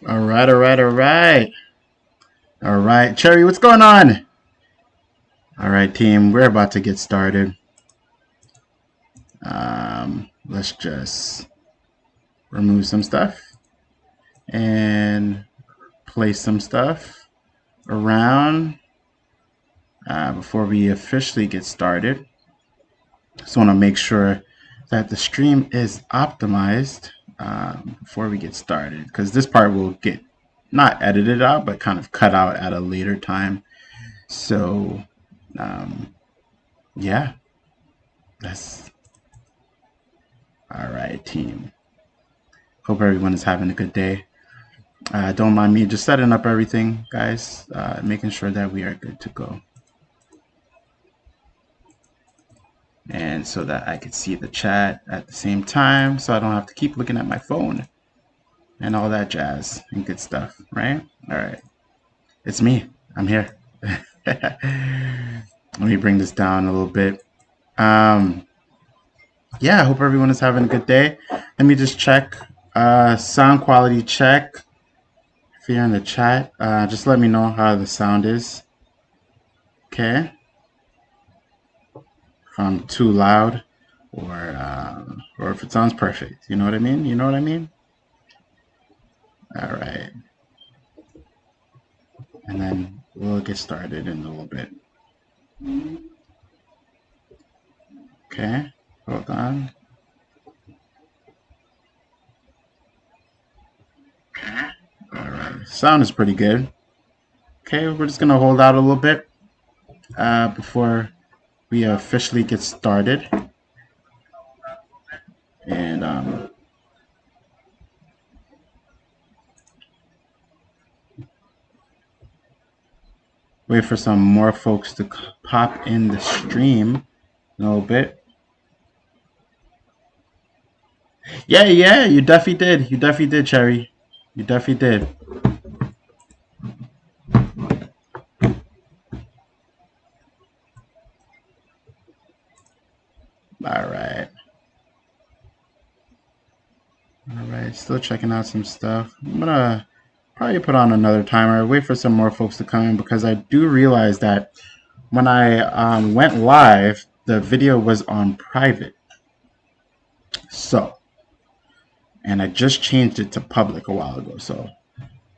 All right, all right, all right. All right, Cherry, what's going on? All right, team, we're about to get started. Let's just remove some stuff and place some stuff around before we officially get started. Just want to make sure that the stream is optimized before we get started, because this part will get not edited out, but kind of cut out at a later time. So, yeah, that's all right, team. Hope everyone is having a good day. Don't mind me just setting up everything, guys, making sure that we are good to go. And so that I could see the chat at the same time, so I don't have to keep looking at my phone and all that jazz and good stuff, right? All right. It's me. I'm here. Let me bring this down a little bit. Yeah, I hope everyone is having a good day. Let me just check. Sound quality check. If you're in the chat, just let me know how the sound is. Okay. If I'm too loud, or if it sounds perfect. You know what I mean? You know what I mean? All right. And then we'll get started in a little bit. Okay. Hold on. All right. Sound is pretty good. Okay, we're just gonna hold out a little bit before we officially get started. And wait for some more folks to pop in the stream a little bit. Yeah, you definitely did. You definitely did, Cherry. You definitely did. All right. All right, still checking out some stuff. I'm gonna probably put on another timer, wait for some more folks to come in, because I do realize that when I went live, the video was on private. So, and I just changed it to public a while ago. So,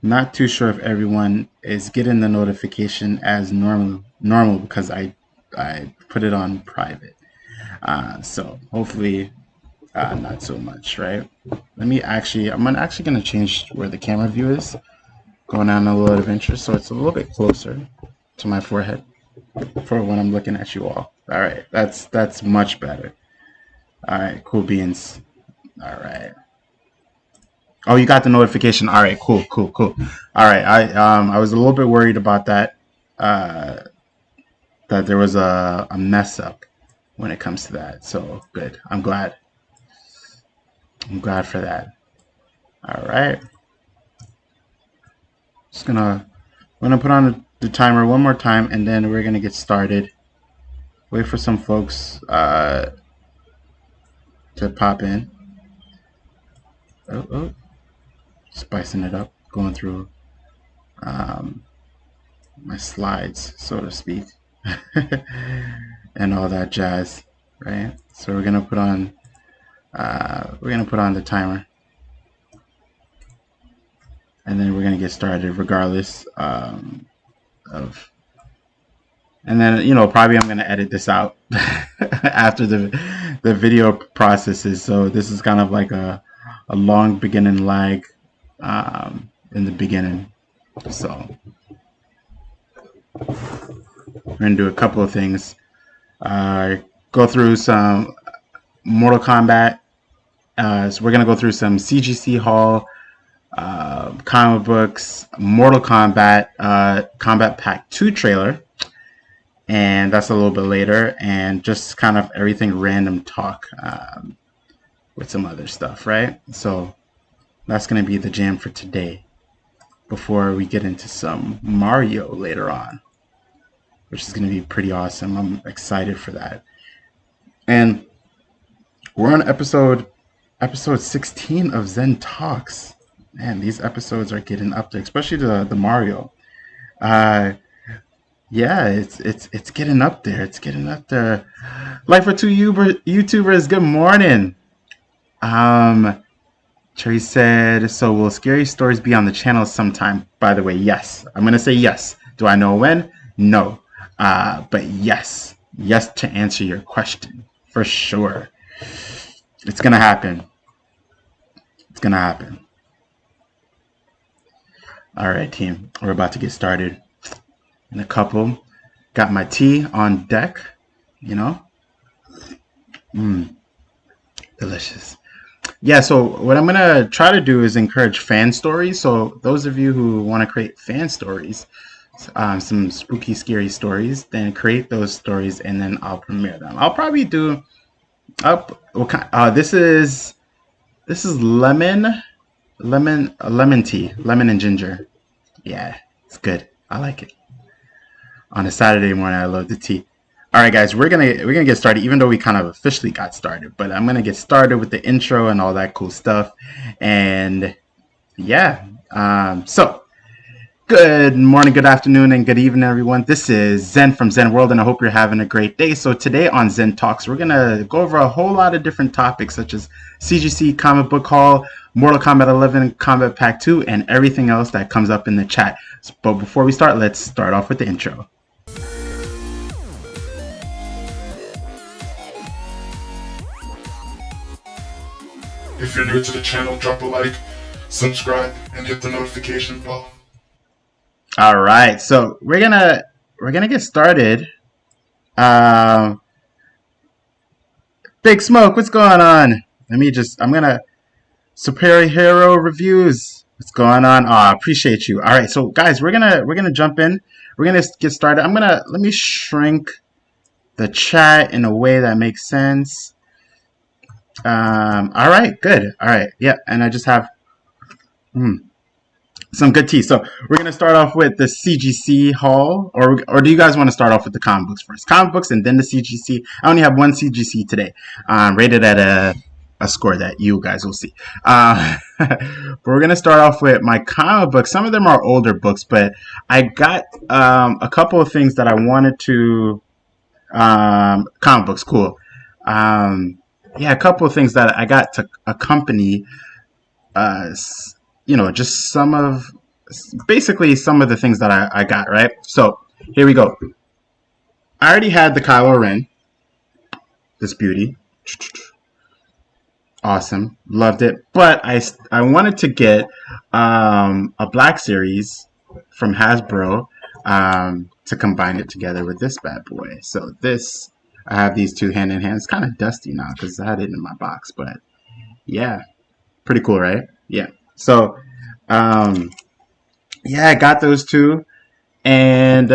not too sure if everyone is getting the notification as normal because I put it on private. So hopefully not so much, right? I'm actually gonna change where the camera view is, going down a little bit of interest, so it's a little bit closer to my forehead for when I'm looking at you all. All right, that's much better. All right, cool beans. All right. Oh, you got the notification. All right, cool. All right, I was a little bit worried about that. That there was a mess up when it comes to that. So good. I'm glad for that. All right. I'm gonna put on the timer one more time, and then we're gonna get started. Wait for some folks to pop in. Oh, spicing it up, going through my slides, so to speak, and all that jazz, right? So we're gonna put on the timer, and then we're gonna get started regardless of. And then probably I'm gonna edit this out after the video processes. So this is kind of like a long beginning lag in the beginning. So we're gonna do a couple of things. Go through some Mortal Kombat. So we're gonna go through some CGC haul, comic books, Mortal Kombat, Kombat Pack 2 trailer, and that's a little bit later, and just kind of everything random talk with some other stuff, right? So that's gonna be the jam for today before we get into some Mario later on, which is going to be pretty awesome. I'm excited for that. And we're on episode 16 of Zen Talks. Man, these episodes are getting up there, especially the Mario. Uh, yeah, it's getting up there. It's getting up there. Like for two YouTubers, good morning. Um, Trey said, so will scary stories be on the channel sometime? By the way, yes. I'm gonna say yes. Do I know when? No. But yes. Yes to answer your question. For sure. It's gonna happen. It's gonna happen. Alright, team. We're about to get started in a couple. Got my tea on deck, you know? Delicious. Yeah, so what I'm gonna try to do is encourage fan stories. So those of you who want to create fan stories, some spooky, scary stories, then create those stories, and then I'll premiere them. I'll probably do up. This is lemon tea, lemon and ginger. Yeah, it's good. I like it. On a Saturday morning, I love the tea. All right, guys, we're gonna get started, even though we kind of officially got started. But I'm gonna get started with the intro and all that cool stuff. And yeah, so good morning, good afternoon, and good evening, everyone. This is Zen from Zen World, and I hope you're having a great day. So today on Zen Talks, we're gonna go over a whole lot of different topics, such as CGC, Comic Book Haul, Mortal Kombat 11, Combat Pack 2, and everything else that comes up in the chat. But before we start, let's start off with the intro. If you're new to the channel, drop a like, subscribe, and hit the notification bell. All right, so we're gonna get started. Big Smoke, what's going on? I'm gonna Superior Hero Reviews. What's going on? I appreciate you. All right, so guys, we're gonna jump in. We're gonna get started. Let me shrink the chat in a way that makes sense. All right, good. All right, yeah, and I just have some good tea. So we're gonna start off with the CGC haul, or do you guys want to start off with the comic books first? Comic books and then the CGC. I only have one CGC today, rated at a score that you guys will see. But we're gonna start off with my comic books. Some of them are older books, but I got a couple of things that I wanted to comic books. Cool. Yeah, a couple of things that I got to accompany, just basically some of the things that I got, right? So here we go. I already had the Kylo Ren, this beauty. Awesome, loved it. But I wanted to get a Black Series from Hasbro to combine it together with this bad boy. So this. I have these two hand in hand. It's kind of dusty now because I had it in my box, but yeah, pretty cool, right? Yeah. So, yeah, I got those two, and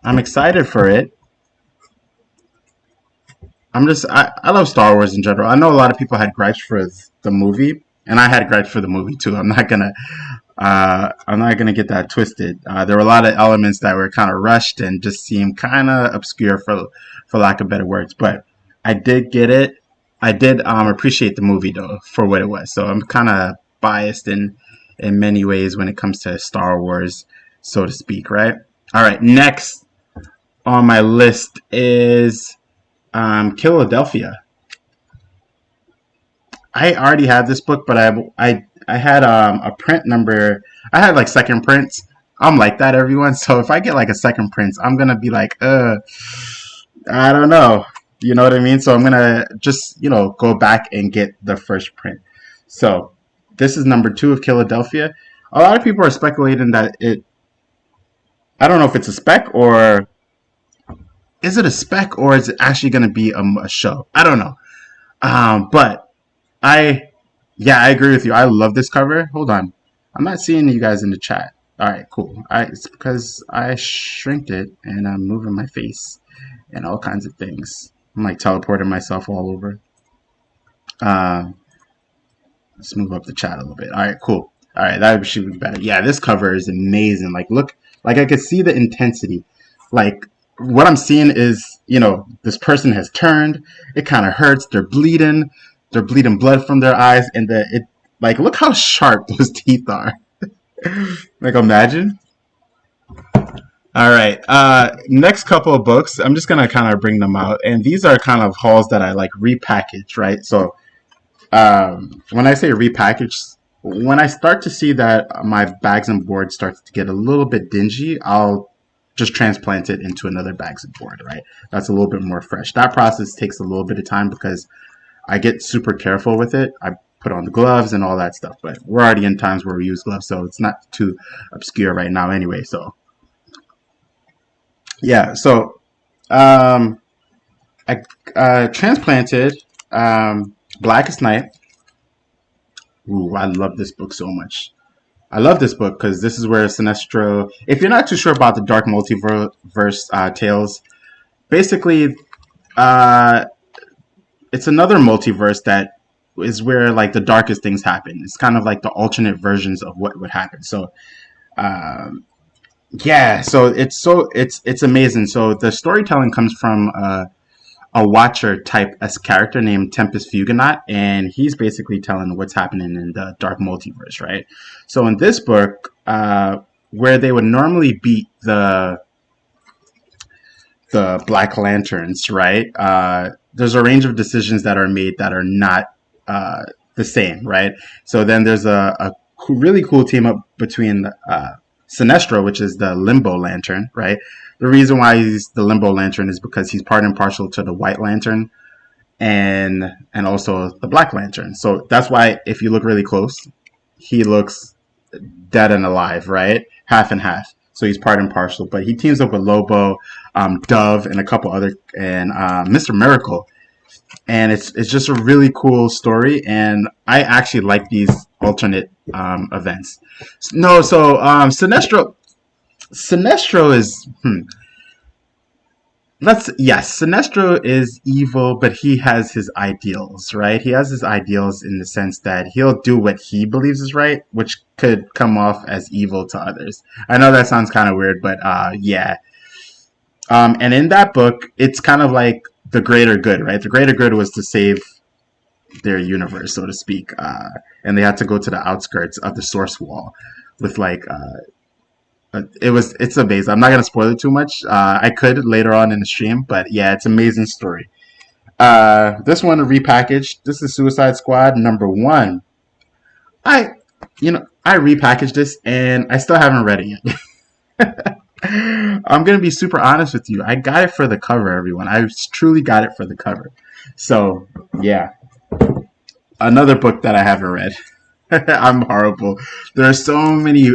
I'm excited for it. I love Star Wars in general. I know a lot of people had gripes for the movie, and I had gripes for the movie too. I'm not gonna get that twisted. There were a lot of elements that were kind of rushed and just seemed kind of obscure for lack of better words. But I did get it. I did appreciate the movie though for what it was. So I'm kind of biased in many ways when it comes to Star Wars, so to speak. Right. All right. Next on my list is Philadelphia. I already have this book, but I had a print number. I had like second prints. I'm like that, everyone. So if I get like a second print, I'm gonna be like, I don't know. You know what I mean? So I'm gonna just go back and get the first print. So this is number 2 of Philadelphia. A lot of people are speculating that I don't know if it's a spec or is it a spec or is it actually gonna be a show? I don't know. But I agree with you. I love this cover. Hold on. I'm not seeing you guys in the chat. All right, cool. It's because I shrinked it and I'm moving my face and all kinds of things. I'm like teleporting myself all over. Let's move up the chat a little bit. All right, cool. All right, that should be better. Yeah, this cover is amazing. Like, look, like I could see the intensity. Like, what I'm seeing is, this person has turned. It kind of hurts. They're bleeding blood from their eyes, and Like, look how sharp those teeth are. Like, imagine. All right. Next couple of books, I'm just gonna kind of bring them out, and these are kind of hauls that I like repackaged, right? So when I say repackaged, when I start to see that my bags and board starts to get a little bit dingy, I'll just transplant it into another bags and board, right? That's a little bit more fresh. That process takes a little bit of time because I get super careful with it. I put on the gloves and all that stuff, but we're already in times where we use gloves, so it's not too obscure right now anyway. So yeah, so um, I transplanted Blackest Night. Ooh, I love this book so much. I love this book because this is where Sinestro. If you're not too sure about the Dark Multiverse tales, basically, uh, it's another multiverse that is where like the darkest things happen. It's kind of like the alternate versions of what would happen. So, um, yeah, so it's amazing. So the storytelling comes from a Watcher type as character named Tempest Fugonaut, and he's basically telling what's happening in the Dark Multiverse, right? So in this book, where they would normally beat the Black Lanterns, right? There's a range of decisions that are made that are not the same, right? So then there's a really cool team up between Sinestro, which is the Limbo Lantern, right? The reason why he's the Limbo Lantern is because he's part and parcel to the White Lantern and also the Black Lantern. So that's why if you look really close, he looks dead and alive, right? Half and half. So he's part and parcel. But he teams up with Lobo, Dove, and a couple other, and Mr. Miracle. And it's just a really cool story, and I actually like these alternate events. No, so Sinestro is Sinestro is evil, but he has his ideals, right? He has his ideals in the sense that he'll do what he believes is right, which could come off as evil to others. I know that sounds kind of weird, but yeah. And in that book, it's kind of like the greater good, right? The greater good was to save their universe, so to speak, and they had to go to the outskirts of the source wall with like it's amazing. I'm not gonna spoil it too much. I could later on in the stream, but yeah, it's an amazing story. This one repackaged. This is Suicide Squad #1. I I repackaged this and I still haven't read it yet. I'm gonna be super honest with you. I got it for the cover, everyone. I truly got it for the cover. So yeah, another book that I haven't read. I'm horrible. There are so many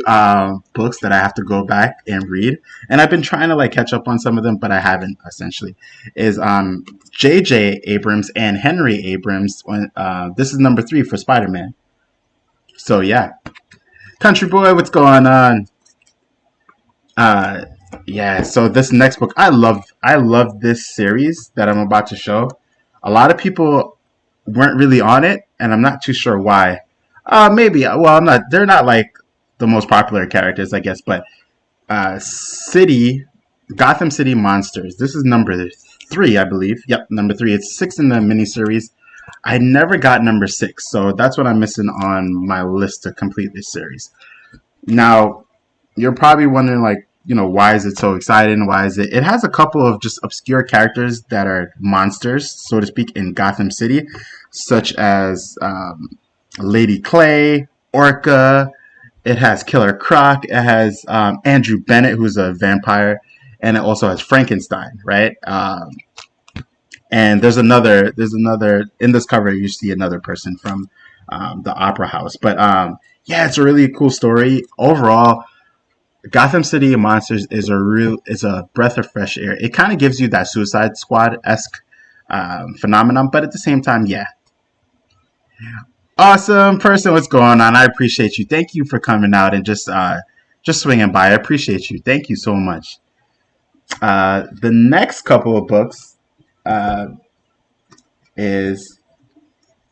books that I have to go back and read, and I've been trying to like catch up on some of them, but I haven't. Essentially, is J.J. Abrams and Henry Abrams. When this is #3 for Spider-Man. So yeah, Country Boy, what's going on? Yeah. So this next book, I love this series that I'm about to show. A lot of people weren't really on it, and I'm not too sure why. Maybe. Well, I'm not. They're not like the most popular characters, I guess. But Gotham City Monsters. This is #3, I believe. Yep, #3. It's 6 in the miniseries. I never got #6, so that's what I'm missing on my list to complete this series. Now, you're probably wondering, like, why is it so exciting? Why is it? It has a couple of just obscure characters that are monsters, so to speak, in Gotham City, such as Lady Clay, Orca. It has Killer Croc. It has Andrew Bennett, who's a vampire, and it also has Frankenstein, right? And there's another in this cover. You see another person from the Opera House, but yeah, it's a really cool story overall. Gotham City Monsters is a breath of fresh air. It kind of gives you that Suicide Squad-esque phenomenon, but at the same time, yeah. Awesome person, what's going on? I appreciate you. Thank you for coming out and just swinging by. I appreciate you. Thank you so much. The next couple of books is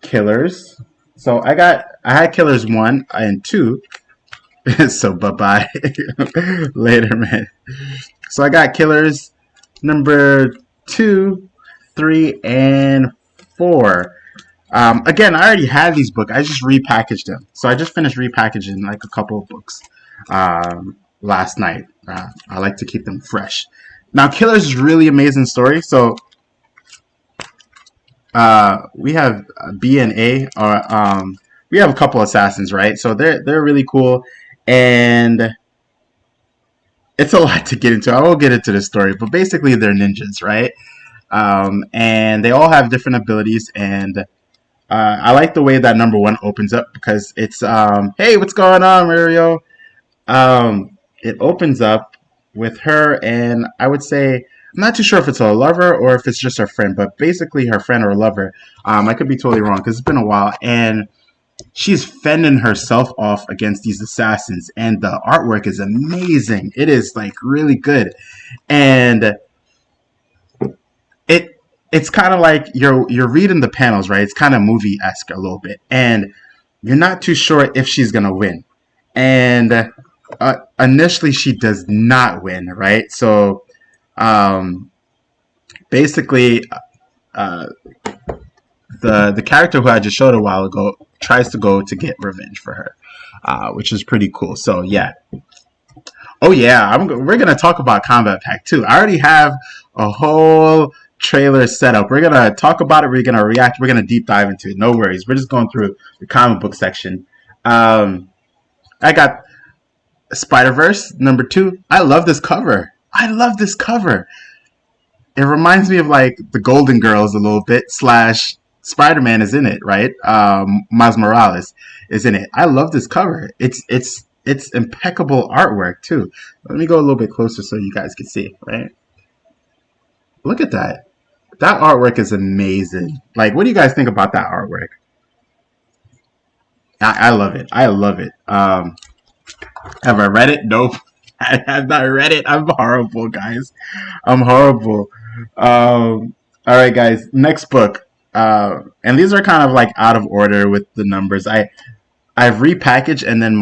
Killers. So I had Killers 1 and 2. So bye-bye. Later, man. So I got Killers #2, 3, and 4. Again, I already had these books. I just repackaged them. So I just finished repackaging like a couple of books last night. I like to keep them fresh. Now, Killer's is really amazing story. So we have B and A, or we have a couple assassins, right? So they're really cool, and it's a lot to get into. I won't get into the story, but basically they're ninjas, right? And they all have different abilities, and I like the way that number one opens up because it's hey, what's going on, Mario? It opens up with her, and I would say I'm not too sure if it's a lover or if it's just her friend, but basically her friend or lover. I could be totally wrong because it's been a while, and she's fending herself off against these assassins, and the artwork is amazing. It is like really good, and it's kind of like you're reading the panels, right? It's kind of movie-esque a little bit, and you're not too sure if she's gonna win. And initially, she does not win, right? So basically, the character who I just showed a while ago tries to go to get revenge for her, which is pretty cool. So yeah. Oh yeah, we're gonna talk about Combat Pack 2. I already have a whole trailer set up. We're gonna talk about it. We're gonna react. We're gonna deep dive into it. No worries. We're just going through the comic book section. I got Spider-Verse #2. I love this cover. I love this cover. It reminds me of like the Golden Girls a little bit. Slash Spider-Man is in it, right? Miles Morales is in it. I love this cover. It's impeccable artwork too. Let me go a little bit closer so you guys can see, right? Look at that. That artwork is amazing. Like, what do you guys think about that artwork? I love it. I love it. Have I read it? Nope. I have not read it. I'm horrible, guys. I'm horrible. All right, guys. Next book. And these are kind of like out of order with the numbers. I've repackaged, and then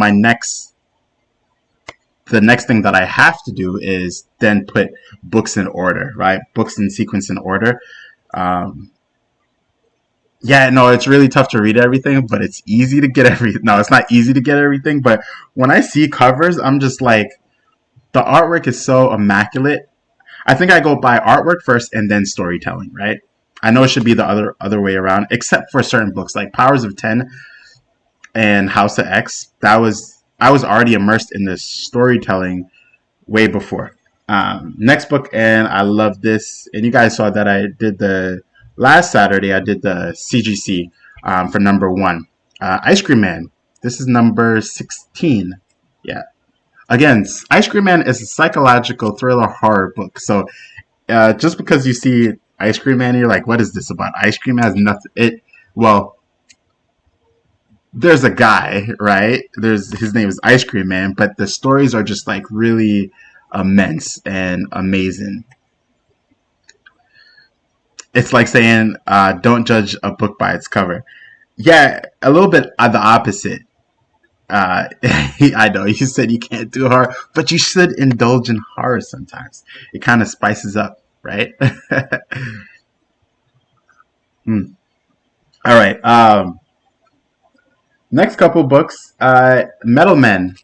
the next thing that I have to do is then put books in order, right? Books in sequence in order. Yeah, no, it's really tough to read everything, but it's easy to get everything. No, it's not easy to get everything, but when I see covers, I'm just like, the artwork is so immaculate. I think I go by artwork first and then storytelling, right? I know it should be the other way around, except for certain books like Powers of 10 and House of X. I was already immersed in the storytelling way before. Next book, and I love this. And you guys saw that I did last Saturday, I did the CGC for #1. Ice Cream Man. This is number 16. Yeah. Again, Ice Cream Man is a psychological thriller horror book. So just because you see Ice Cream Man, you're like, what is this about? Ice Cream Man has nothing. There's a guy, right? His name is Ice Cream Man, but the stories are just like really immense and amazing. It's like saying, don't judge a book by its cover. Yeah, a little bit the opposite. I know you said you can't do horror, but you should indulge in horror sometimes. It kind of spices up, right? All right. Next couple books. Metal Men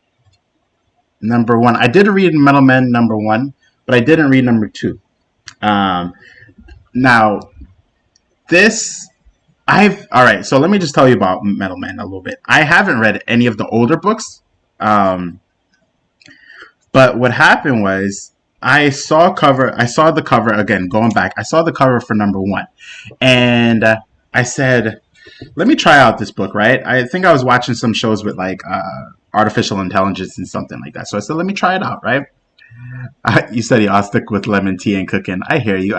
#1. I did read Metal Men #1, but I didn't read #2. Now, all right, so let me just tell you about Metal Men a little bit. I haven't read any of the older books, but what happened was I saw the cover again, going back. I saw the cover for #1, and I said, let me try out this book, right? I think I was watching some shows with like artificial intelligence and something like that. So I said, let me try it out, right? You said, I'll stick with lemon tea and cooking. I hear you.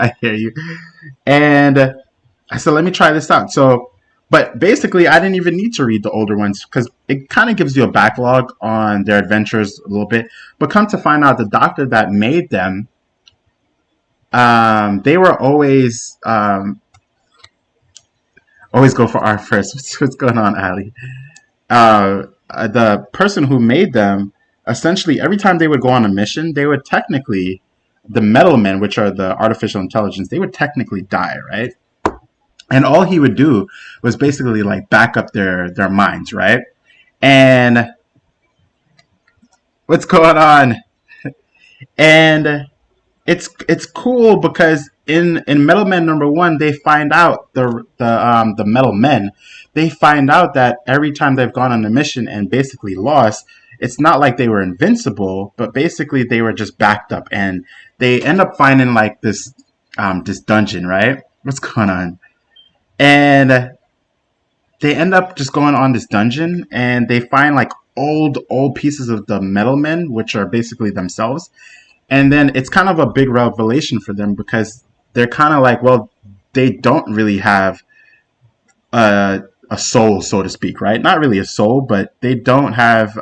And I said, let me try this out. So, but basically, I didn't even need to read the older ones because it kind of gives you a backlog on their adventures a little bit. But come to find out, the doctor that made them, they were always go for art first. What's going on, Ali? The person who made them, essentially, every time they would go on a mission, they would technically, the Metal Men, which are the artificial intelligence, they would technically die, right? And all he would do was basically like back up their minds, right? And what's going on? And it's cool because in Metal Men #1 they find out the Metal Men, they find out that every time they've gone on a mission and basically lost, it's not like they were invincible, but basically they were just backed up, and they end up finding like this dungeon, right? What's going on? And they end up just going on this dungeon, and they find like old pieces of the Metal Men, which are basically themselves. And then it's kind of a big revelation for them because they're kind of like, well, they don't really have a soul, so to speak, right? Not really a soul, but they don't have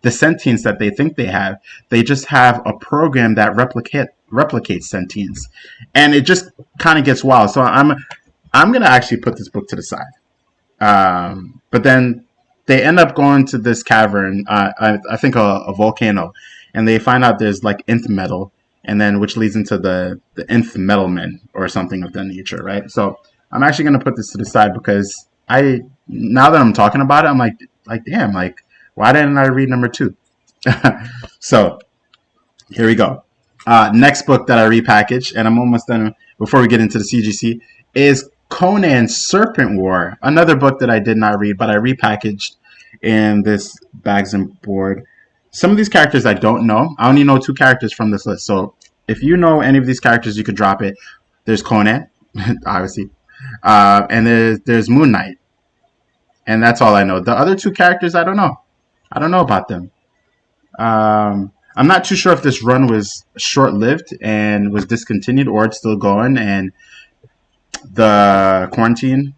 the sentience that they think they have. They just have a program that replicates sentience, and it just kind of gets wild. So I'm gonna actually put this book to the side. But then they end up going to this cavern, I think a volcano, and they find out there's like nth metal, and then which leads into the nth metal men or something of that nature, right? So I'm actually gonna put this to the side because now that I'm talking about it, I'm like damn, like why didn't I read #2? So here we go. Next book that I repackaged, and I'm almost done before we get into the CGC, is Conan Serpent War, another book that I did not read, but I repackaged in this bags and board. Some of these characters I don't know. I only know 2 characters from this list. So if you know any of these characters, you could drop it. There's Conan, obviously, and there's Moon Knight, and that's all I know. The other 2 characters, I don't know. I don't know about them. I'm not too sure if this run was short-lived and was discontinued, or it's still going, and the quarantine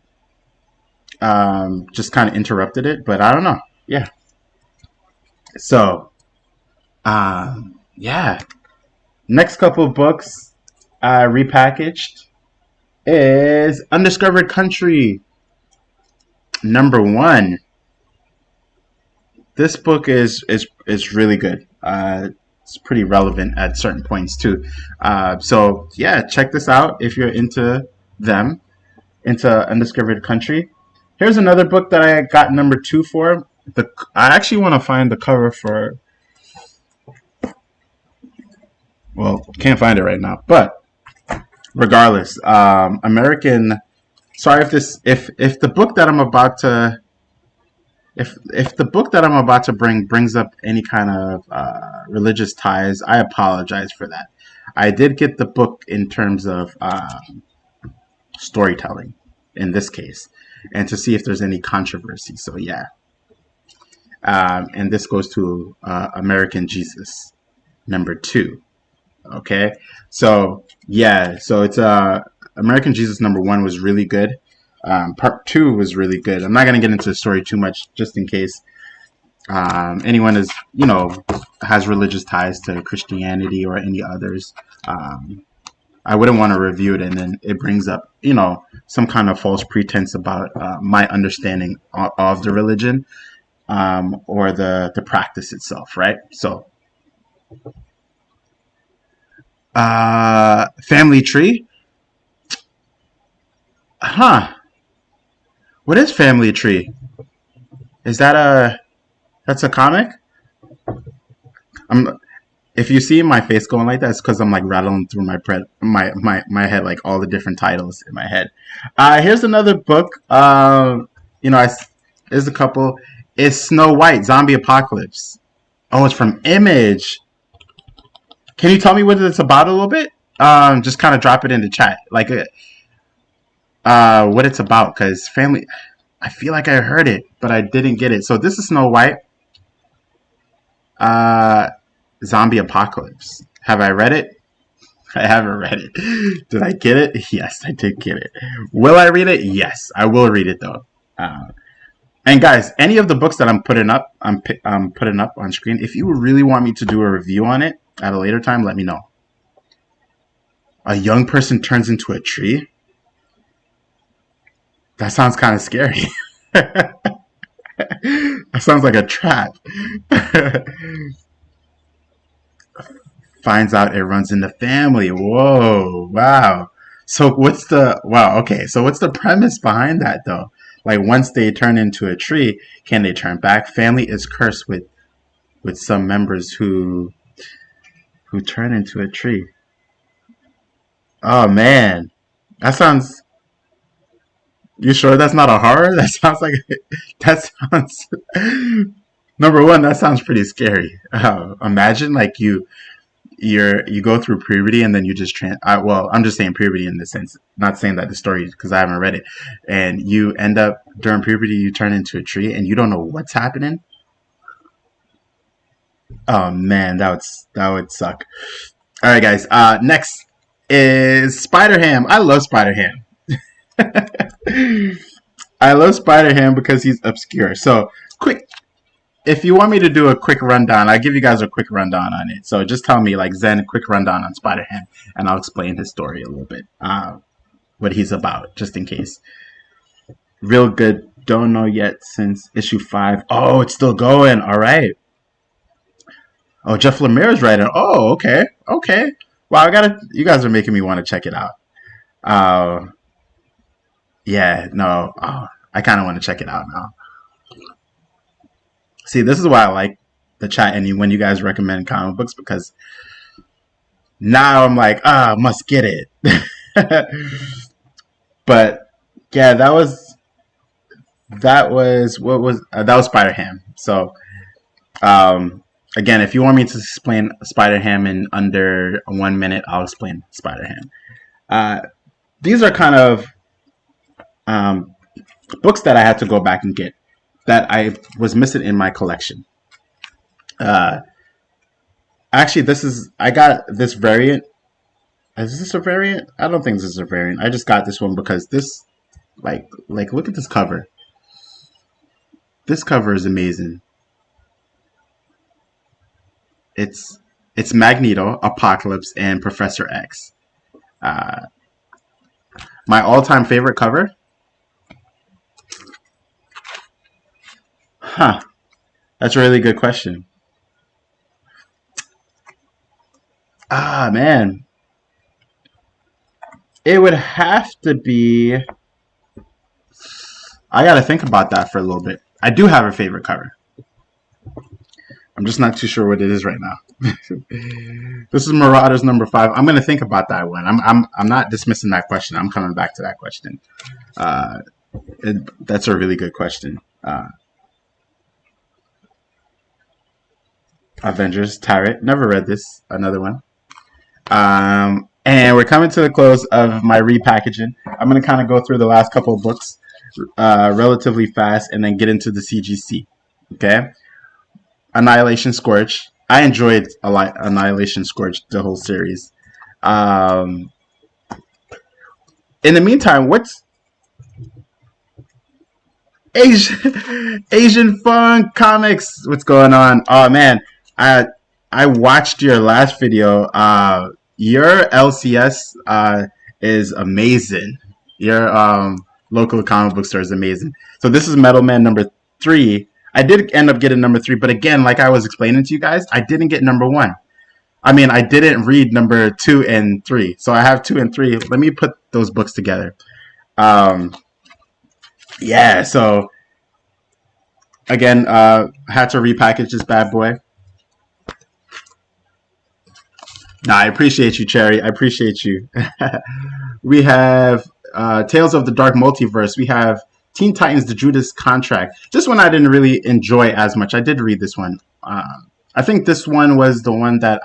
just kind of interrupted it, but I don't know. Yeah. So, yeah. Next couple of books I repackaged is Undiscovered Country #1. This book is really good. It's pretty relevant at certain points too. So yeah, check this out if you're into Undiscovered Country. Here's another book that I got #2 for. I actually want to find the cover for. Well, can't find it right now, but regardless, American. Sorry if the book that I'm about to. If the book that I'm about to brings up any kind of religious ties, I apologize for that. I did get the book in terms of storytelling in this case, and to see if there's any controversy. So yeah, and this goes to American Jesus #2. Okay, so yeah, so it's American Jesus #1 was really good. Part 2 was really good. I'm not going to get into the story too much, just in case anyone is, has religious ties to Christianity or any others. I wouldn't want to review it and then it brings up, some kind of false pretense about my understanding of the religion or the practice itself, right? So, Family Tree. Huh. What is Family Tree? Is that's a comic? If you see my face going like that, it's because I'm like rattling through my head, like all the different titles in my head. Here's another book. There's a couple. It's Snow White, Zombie Apocalypse. Oh, it's from Image. Can you tell me what it's about a little bit? Just kind of drop it in the chat, like what it's about, because family. I feel like I heard it, but I didn't get it. So this is Snow White. Zombie Apocalypse. Have I read it? I haven't read it. Did I get it? Yes, I did get it. Will I read it? Yes, I will read it though. And guys, any of the books that I'm putting up on screen, if you really want me to do a review on it at a later time, let me know. A young person turns into a tree? That sounds kind of scary. That sounds like a trap. Finds out it runs in the family. Whoa, wow. So what's the wow? Okay, so what's the premise behind that though? Like once they turn into a tree, can they turn back? Family is cursed with some members who turn into a tree. Oh man, that sounds. You sure that's not a horror? That sounds like that sounds. Number one, that sounds pretty scary. Imagine like you go through puberty and then you just well, I'm just saying puberty in this sense, not saying that the story because I haven't read it, and you end up during puberty you turn into a tree and you don't know what's happening. Oh man, that would suck. All right, guys. Next is Spider Ham. I love Spider Ham. I love Spider Ham because he's obscure. So quick, if you want me to do a quick rundown, I'll give you guys a quick rundown on it. So just tell me, like Zen, a quick rundown on Spider Ham, and I'll explain his story a little bit, what he's about, just in case. Real good. Don't know yet since issue 5. Oh, it's still going. All right. Oh, Jeff Lemire is writing. Oh, okay, okay. Wow, I gotta. You guys are making me want to check it out. Uh, yeah, no. Oh, I kind of want to check it out now. See, this is why I like the chat and when you guys recommend comic books because now I'm like, must get it. But yeah, that was Spider Ham. So again, if you want me to explain Spider Ham in under 1 minute, I'll explain Spider Ham. These are kind of books that I had to go back and get that I was missing in my collection. Actually, I got this variant. Is this a variant? I don't think this is a variant. I just got this one because this, look at this cover. This cover is amazing. It's Magneto, Apocalypse, and Professor X. My all-time favorite cover? Huh. That's a really good question. Man. It would have to be... I gotta think about that for a little bit. I do have a favorite cover. I'm just not too sure what it is right now. This is Marauders #5. I'm gonna think about that one. I'm not dismissing that question. I'm coming back to that question. That's a really good question. Avengers Tyrant. Never read this. Another one. And we're coming to the close of my repackaging. I'm gonna kind of go through the last couple of books relatively fast, and then get into the CGC. Okay. Annihilation Scourge. I enjoyed Annihilation Scourge, the whole series. In the meantime, what's Asian Fun Comics? What's going on? Oh man, I watched your last video. Your LCS is amazing. Your local comic book store is amazing. So this is Metal Man #3. I did end up getting #3, but again, like I was explaining to you guys, I didn't get #1. I mean, I didn't read #2 and 3, so I have 2 and 3. Let me put those books together. Yeah, so again, had to repackage this bad boy. Nah, I appreciate you, Cherry. I appreciate you. We have Tales of the Dark Multiverse. We have Teen Titans: The Judas Contract. This one I didn't really enjoy as much. I did read this one. I think this one was the one that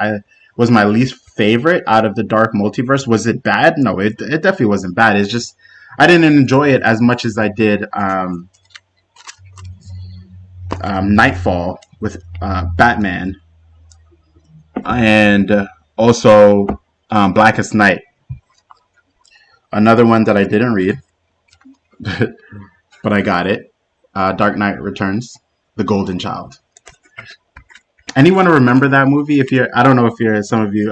was my least favorite out of the Dark Multiverse. Was it bad? No, it definitely wasn't bad. It's just I didn't enjoy it as much as I did Nightfall with Batman, and also Blackest Night. Another one that I didn't read, but I got it. Dark Knight Returns, The Golden Child. Anyone remember that movie? I don't know if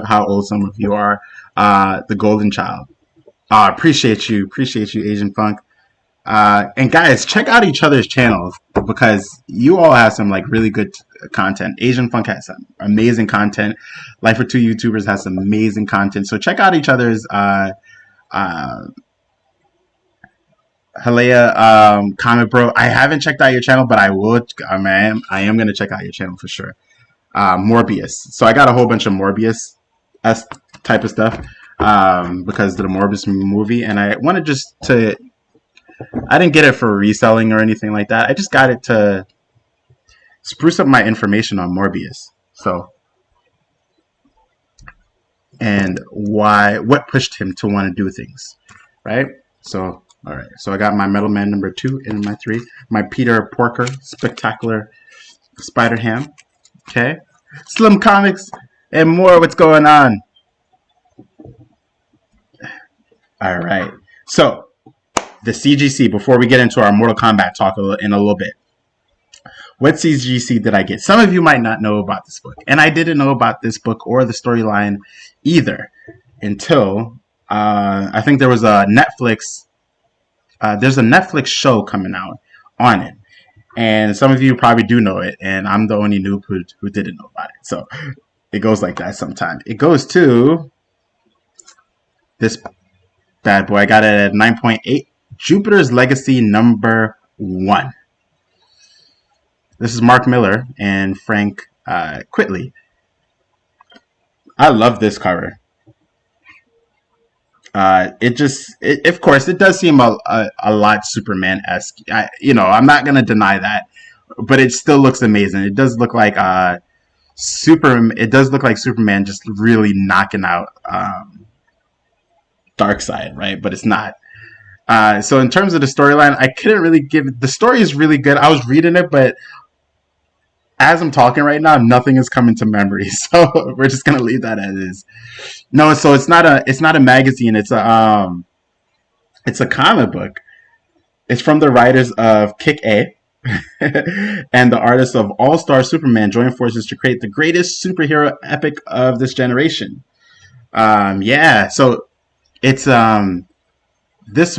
how old some of you are. The Golden Child. Appreciate you, Asian Funk. And guys, check out each other's channels because you all have some really good content. Asian Funk has some amazing content. Life for Two YouTubers has some amazing content. So check out each other's Halea, Comic Bro. I haven't checked out your channel, but I will. I am gonna check out your channel for sure. Morbius. So I got a whole bunch of Morbius type of stuff because of the Morbius movie, and I wanted just to. I didn't get it for reselling or anything like that. I just got it to spruce up my information on Morbius. So, and what pushed him to want to do things, right? So, all right. So I got my Metal Man number 2 and my 3, my Peter Porker Spectacular Spider Ham. Okay, Slim Comics and more. What's going on? All right. So the CGC. Before we get into our Mortal Kombat talk in a little bit. What CGC did I get? Some of you might not know about this book, and I didn't know about this book or the storyline either until I think there was a Netflix. There's a Netflix show coming out on it, and some of you probably do know it, and I'm the only noob who didn't know about it. So it goes like that sometimes. It goes to this bad boy. I got it at 9.8. Jupiter's Legacy number 1. This is Mark Miller and Frank Quitely. I love this cover. Of course, it does seem a lot Superman-esque. I'm not gonna deny that, but it still looks amazing. It does look like It does look like Superman just really knocking out Darkseid, right? But it's not. So in terms of the storyline, I couldn't really give. The story is really good. I was reading it, but as I'm talking right now, nothing is coming to memory. So we're just gonna leave that as is. No, so it's not a magazine. It's a comic book. It's from the writers of Kick A and the artists of All Star Superman join forces to create the greatest superhero epic of this generation. So it's this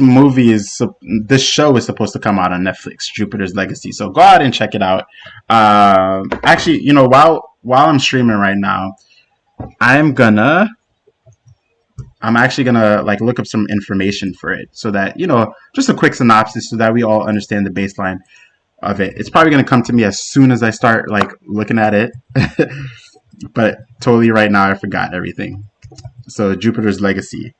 show is supposed to come out on Netflix, Jupiter's Legacy. So go out and check it out. Actually, while I'm streaming right now, I'm actually gonna look up some information for it so that just a quick synopsis so that we all understand the baseline of it. It's probably gonna come to me as soon as I start looking at it, but totally right now I forgot everything. So Jupiter's Legacy.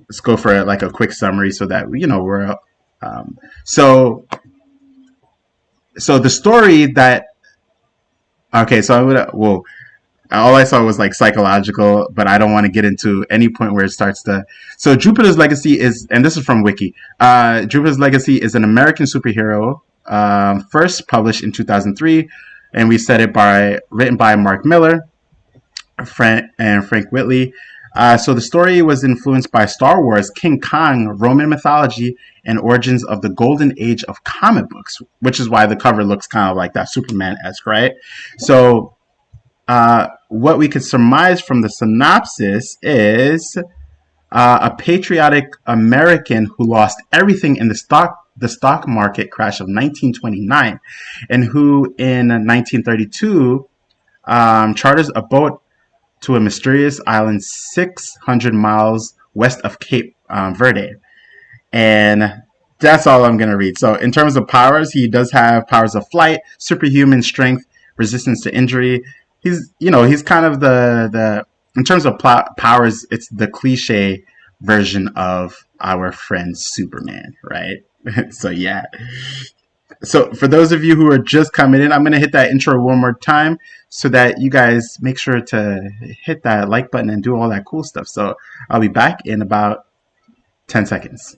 Let's go for a quick summary so that we're so the story that all I saw was psychological, but I don't want to get into any point where it starts to. So Jupiter's Legacy is, and this is from Wiki. Jupiter's Legacy is an American superhero, first published in 2003, and we said written by Mark Miller, and Frank Whitley. So the story was influenced by Star Wars, King Kong, Roman mythology, and origins of the golden age of comic books, which is why the cover looks kind of like that Superman-esque, right? So what we could surmise from the synopsis is a patriotic American who lost everything in the stock market crash of 1929, and who in 1932 charters a boat to a mysterious island 600 miles west of Cape Verde. And that's all I'm going to read. So in terms of powers, he does have powers of flight, superhuman strength, resistance to injury. He's kind of the in terms of powers, it's the cliche version of our friend Superman, right? So yeah. So for those of you who are just coming in, I'm going to hit that intro one more time so that you guys make sure to hit that like button and do all that cool stuff. So I'll be back in about 10 seconds.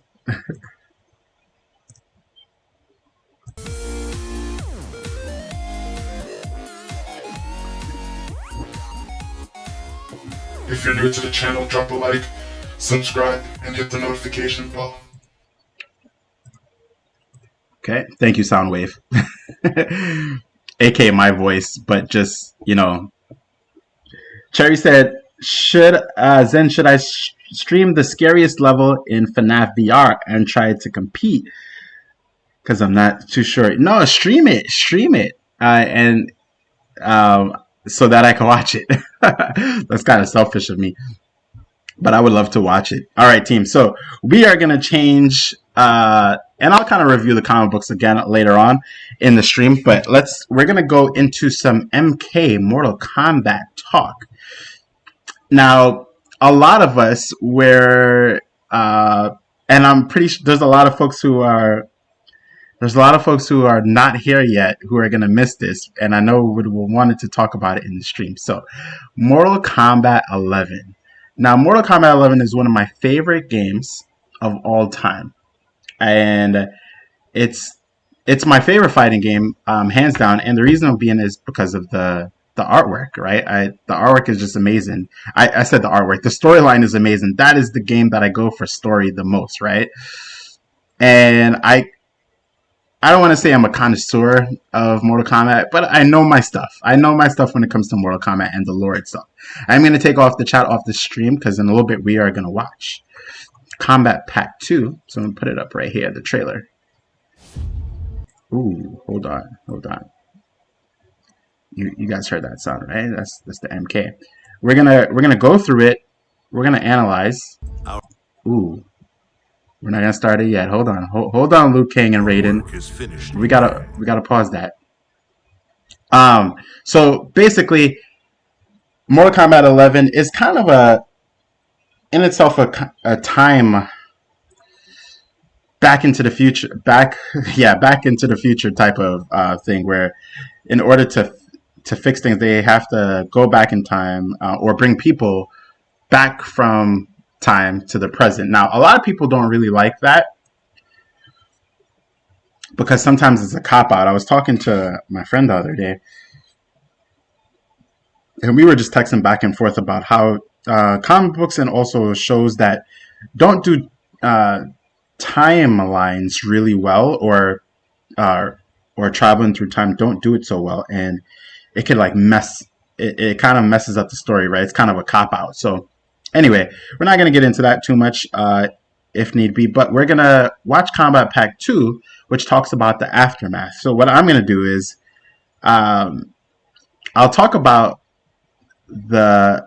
If you're new to the channel, drop a like, subscribe, and hit the notification bell. Okay, thank you, Soundwave. AKA my voice, but just, Cherry said, should I stream the scariest level in FNAF VR and try to compete? Because I'm not too sure. No, stream it. And so that I can watch it. That's kind of selfish of me. but I would love to watch it. All right, team. So we are gonna change, and I'll kind of review the comic books again later on in the stream. But we're gonna go into some MK Mortal Kombat talk. Now, a lot of us were, and I'm pretty sure there's a lot of folks who are. There's a lot of folks who are not here yet who are going to miss this, and I know we wanted to talk about it in the stream. So, Mortal Kombat 11. Now, Mortal Kombat 11 is one of my favorite games of all time, and it's my favorite fighting game, hands down. And the reason being is because of the artwork, right? The artwork is just amazing. I said the artwork. The storyline is amazing. That is the game that I go for story the most, right? And I don't want to say I'm a connoisseur of Mortal Kombat, but I know my stuff. I know my stuff when it comes to Mortal Kombat and the lore itself. I'm going to take off the chat off the stream because in a little bit we are going to watch Kombat Pack 2. So I'm going to put it up right here, the trailer. Ooh, hold on. You guys heard that sound, right? That's the MK. We're gonna go through it. We're gonna analyze. Ooh. We're not gonna start it yet. Hold on, Liu Kang and Raiden. We gotta pause that. So basically, Mortal Kombat 11 is kind of in itself a time back into the future, back into the future type of thing where, in order to fix things, they have to go back in time or bring people back from time to the present. Now, a lot of people don't really like that because sometimes it's a cop-out. I was talking to my friend the other day, and we were just texting back and forth about how comic books and also shows that don't do timelines really well, or traveling through time don't do it so well, and it could like it kind of messes up the story, right? It's kind of a cop-out. So anyway, we're not going to get into that too much if need be, but we're going to watch Kombat Pack 2, which talks about the aftermath. So what I'm going to do is I'll talk about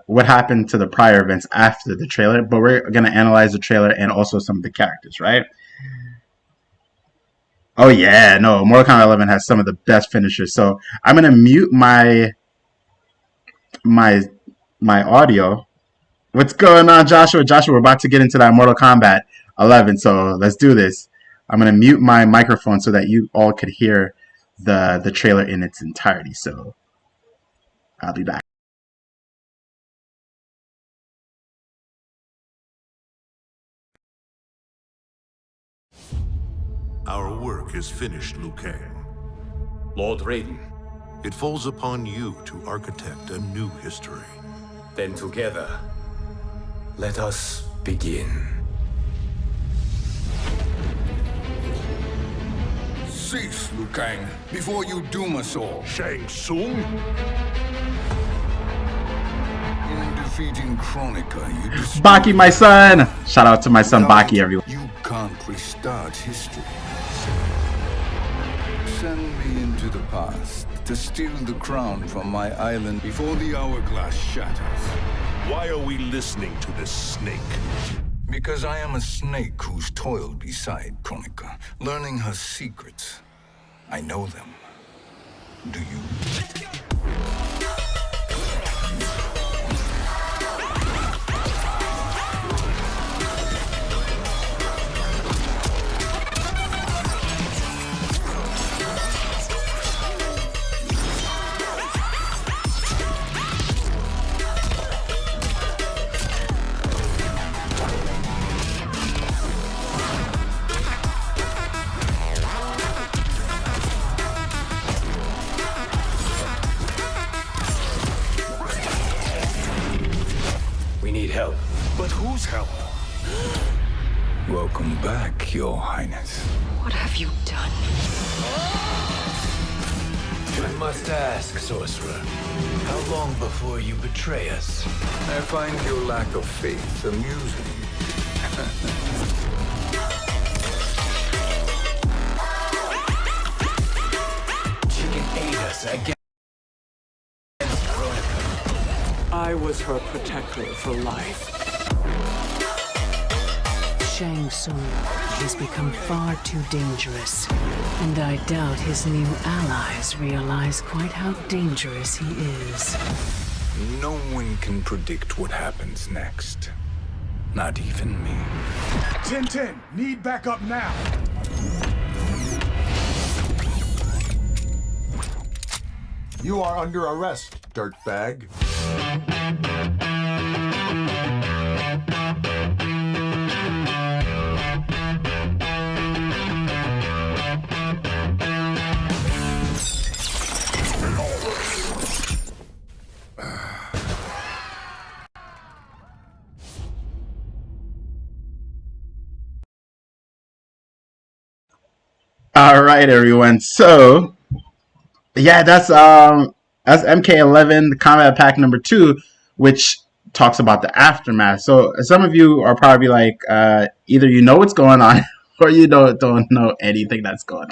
what happened to the prior events after the trailer, but we're going to analyze the trailer and also some of the characters, right? Oh yeah, no, Mortal Kombat 11 has some of the best finishers. So I'm going to mute my audio. What's going on, Joshua? Joshua, we're about to get into that Mortal Kombat 11, so let's do this. I'm going to mute my microphone so that you all could hear the trailer in its entirety. So I'll be back. Our work is finished, Liu Kang. Lord Raiden. It falls upon you to architect a new history. Then together, let us begin. Cease, Liu Kang, before you doom us all. Shang Tsung? In defeating Kronika, you destroyed... Baki, my son! Shout out to my son Baki, everyone. You can't restart history. Send me into the past to steal the crown from my island before the hourglass shatters. Why are we listening to this snake? Because I am a snake who's toiled beside Kronika, learning her secrets. I know them. Do you? Help. But whose help? Welcome back, Your Highness. What have you done? I must ask, sorcerer, how long before you betray us? I find your lack of faith amusing. Chicken ate us again. I was her protector for life. Shang Tsung. He's become far too dangerous, and I doubt his new allies realize quite how dangerous he is. No one can predict what happens next. Not even me. 10-10, need backup now. You are under arrest, dirtbag. All right, everyone. So, yeah, that's MK11, the Combat Pack number 2, which talks about the aftermath. So, some of you are probably like, either you know what's going on, or you don't know anything that's going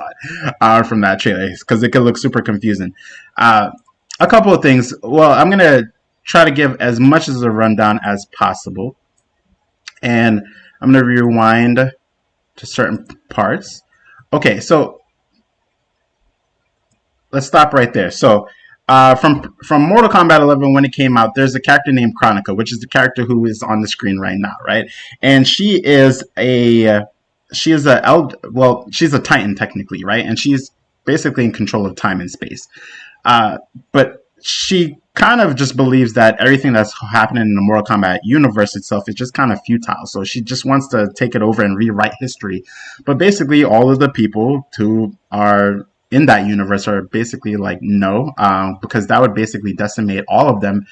on from that trailer, because it can look super confusing. A couple of things. Well, I'm gonna try to give as much as a rundown as possible, and I'm gonna rewind to certain parts. Okay, so let's stop right there. So, from Mortal Kombat 11 when it came out, there's a character named Kronika, which is the character who is on the screen right now, right? And she's a Titan technically, right? And she's basically in control of time and space. But she kind of just believes that everything that's happening in the Mortal Kombat universe itself is just kind of futile. So she just wants to take it over and rewrite history. But basically, all of the people who are in that universe are basically like, no, because that would basically decimate all of them.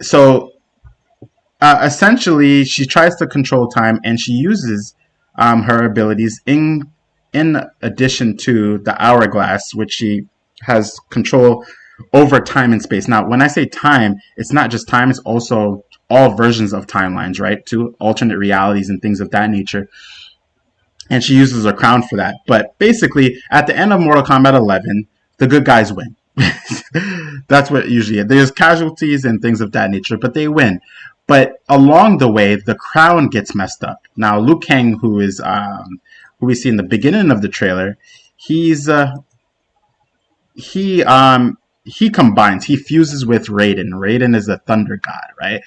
So essentially, she tries to control time, and she uses her abilities in addition to the hourglass, which she has control over time and space. Now, when I say time, it's not just time, it's also all versions of timelines, right? To alternate realities and things of that nature. And she uses her crown for that. But basically, at the end of Mortal Kombat 11, the good guys win. That's what usually is. There's casualties and things of that nature, but they win. But along the way, the crown gets messed up. Now, Liu Kang, who we see in the beginning of the trailer, he combines. He fuses with Raiden. Raiden is a thunder god, right?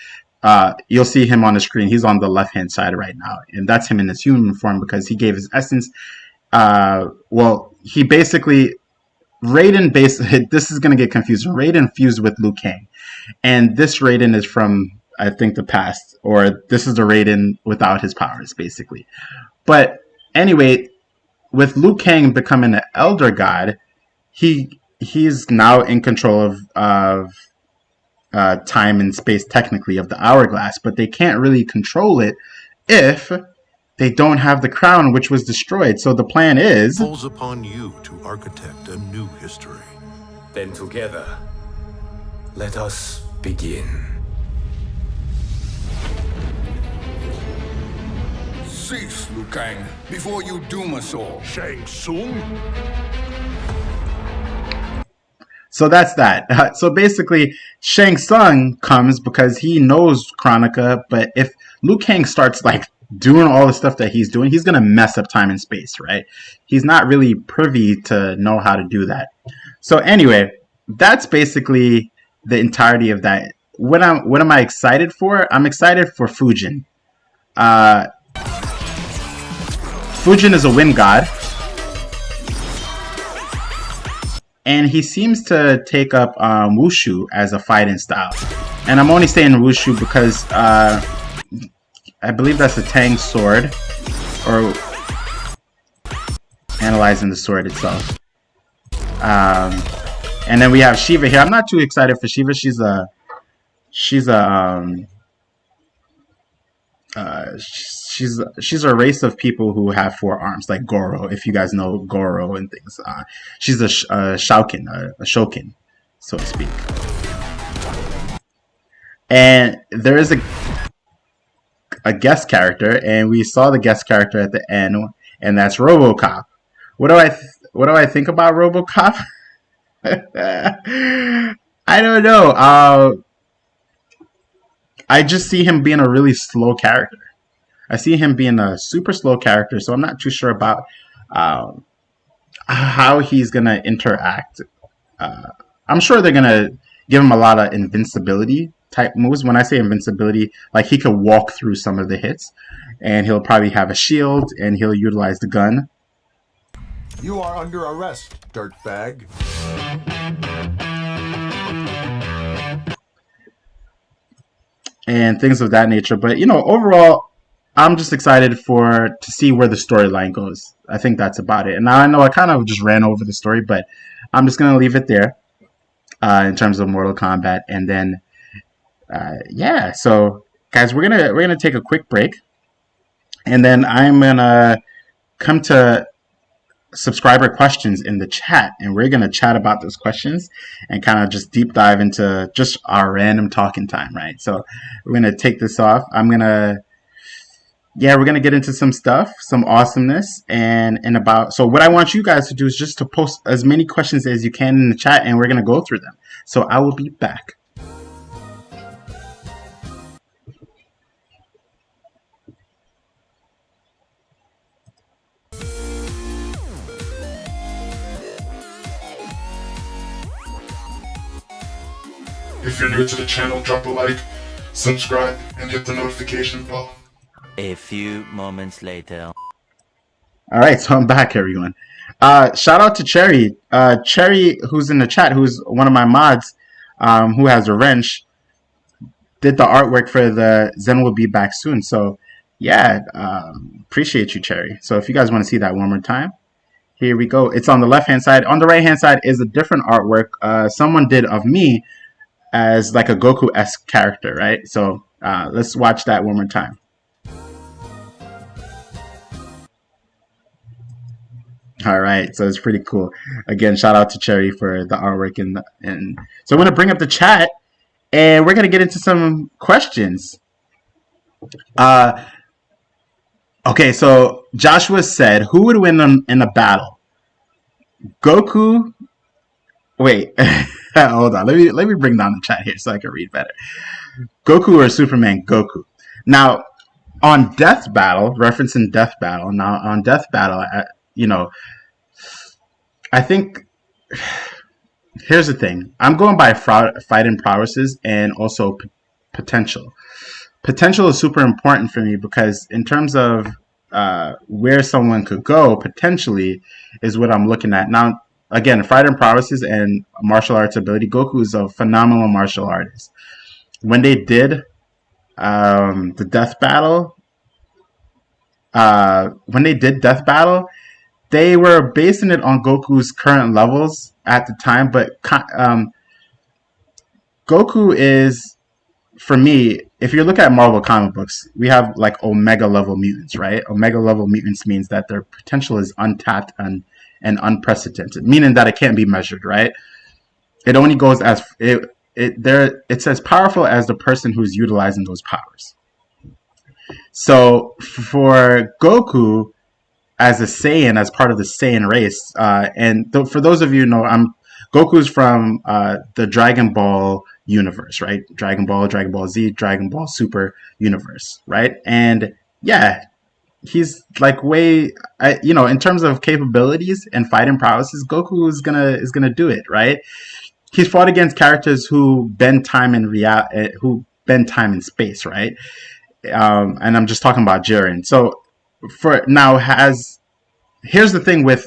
You'll see him on the screen. He's on the left-hand side right now, and that's him in his human form because he gave his essence. He basically Raiden. This is gonna get confusing. Raiden fused with Liu Kang, and this Raiden is from, I think, the past, or this is the Raiden without his powers, basically. But anyway, with Liu Kang becoming an elder god, he's now in control of time and space, technically, of the hourglass, but they can't really control it if they don't have the crown, which was destroyed. So the plan is... Falls upon you to architect a new history. Then together, let us begin. Cease, Liu Kang, before you doom us all. Shang Tsung? So that's that. So basically, Shang Tsung comes because he knows Kronika, but if Liu Kang starts like doing all the stuff that he's doing, he's gonna mess up time and space, right? He's not really privy to know how to do that. So anyway, that's basically the entirety of that. What am I excited for? I'm excited for Fujin. Fujin is a wind god, and he seems to take up Wushu as a fighting style. And I'm only saying Wushu because I believe that's a Tang sword, or analyzing the sword itself. And then we have Shiva here. I'm not too excited for Shiva. She's a race of people who have 4 arms, like Goro, if you guys know Goro and things. She's a Shokin, so to speak. And there is a guest character, and we saw the guest character at the end, and that's RoboCop. What do I think about RoboCop? I don't know. I just see him being a really slow character. I see him being a super slow character, so I'm not too sure about how he's gonna interact. I'm sure they're gonna give him a lot of invincibility type moves. When I say invincibility, like he could walk through some of the hits, and he'll probably have a shield, and he'll utilize the gun. You are under arrest, dirtbag. And things of that nature. But overall, I'm just excited to see where the storyline goes. I think that's about it. And now I know I kind of just ran over the story, but I'm just gonna leave it there in terms of Mortal Kombat. And then yeah, so guys, we're gonna take a quick break, and then I'm gonna come to subscriber questions in the chat, and we're gonna chat about those questions and kind of just deep dive into just our random talking time, right? So we're gonna take this off. We're gonna get into some stuff, some awesomeness, and about. So what I want you guys to do is just to post as many questions as you can in the chat, and we're gonna go through them. So I will be back. If you're new to the channel, drop a like, subscribe, and hit the notification bell. A few moments later. All right, so I'm back, everyone. Shout out to Cherry. Cherry, who's in the chat, who's one of my mods, who has a wrench, did the artwork for the Zen Will Be Back Soon. So, yeah, appreciate you, Cherry. So if you guys want to see that one more time, here we go. It's on the left-hand side. On the right-hand side is a different artwork someone did of me as like a Goku-esque character, right? So let's watch that one more time. All right, so it's pretty cool. Again, shout out to Cherry for the artwork and so I'm gonna bring up the chat, and we're gonna get into some questions. Okay, so Joshua said, who would win in a battle? Goku. Wait, hold on. Let me bring down the chat here so I can read better. Goku or Superman? Goku. Now, on Death Battle, referencing Death Battle. Now, on Death Battle, I think here's the thing. I'm going by fighting prowesses and also potential. Potential is super important for me because in terms of where someone could go, potentially is what I'm looking at. Now, again, fighting prowesses and martial arts ability, Goku is a phenomenal martial artist. When they did the Death Battle, they were basing it on Goku's current levels at the time, but Goku is, for me, if you look at Marvel comic books, we have like Omega level mutants, right? Omega level mutants means that their potential is untapped and unprecedented, meaning that it can't be measured, right? It only goes as it's as powerful as the person who's utilizing those powers. So for Goku, as a Saiyan, as part of the Saiyan race, and for those of you who know, Goku's from the Dragon Ball universe, right? Dragon Ball Z, Dragon Ball Super universe, right? And yeah, he's like in terms of capabilities and fighting prowesses, Goku is gonna do it, right? He's fought against characters who bend time in space, right? And I'm just talking about Jiren. So here's the thing with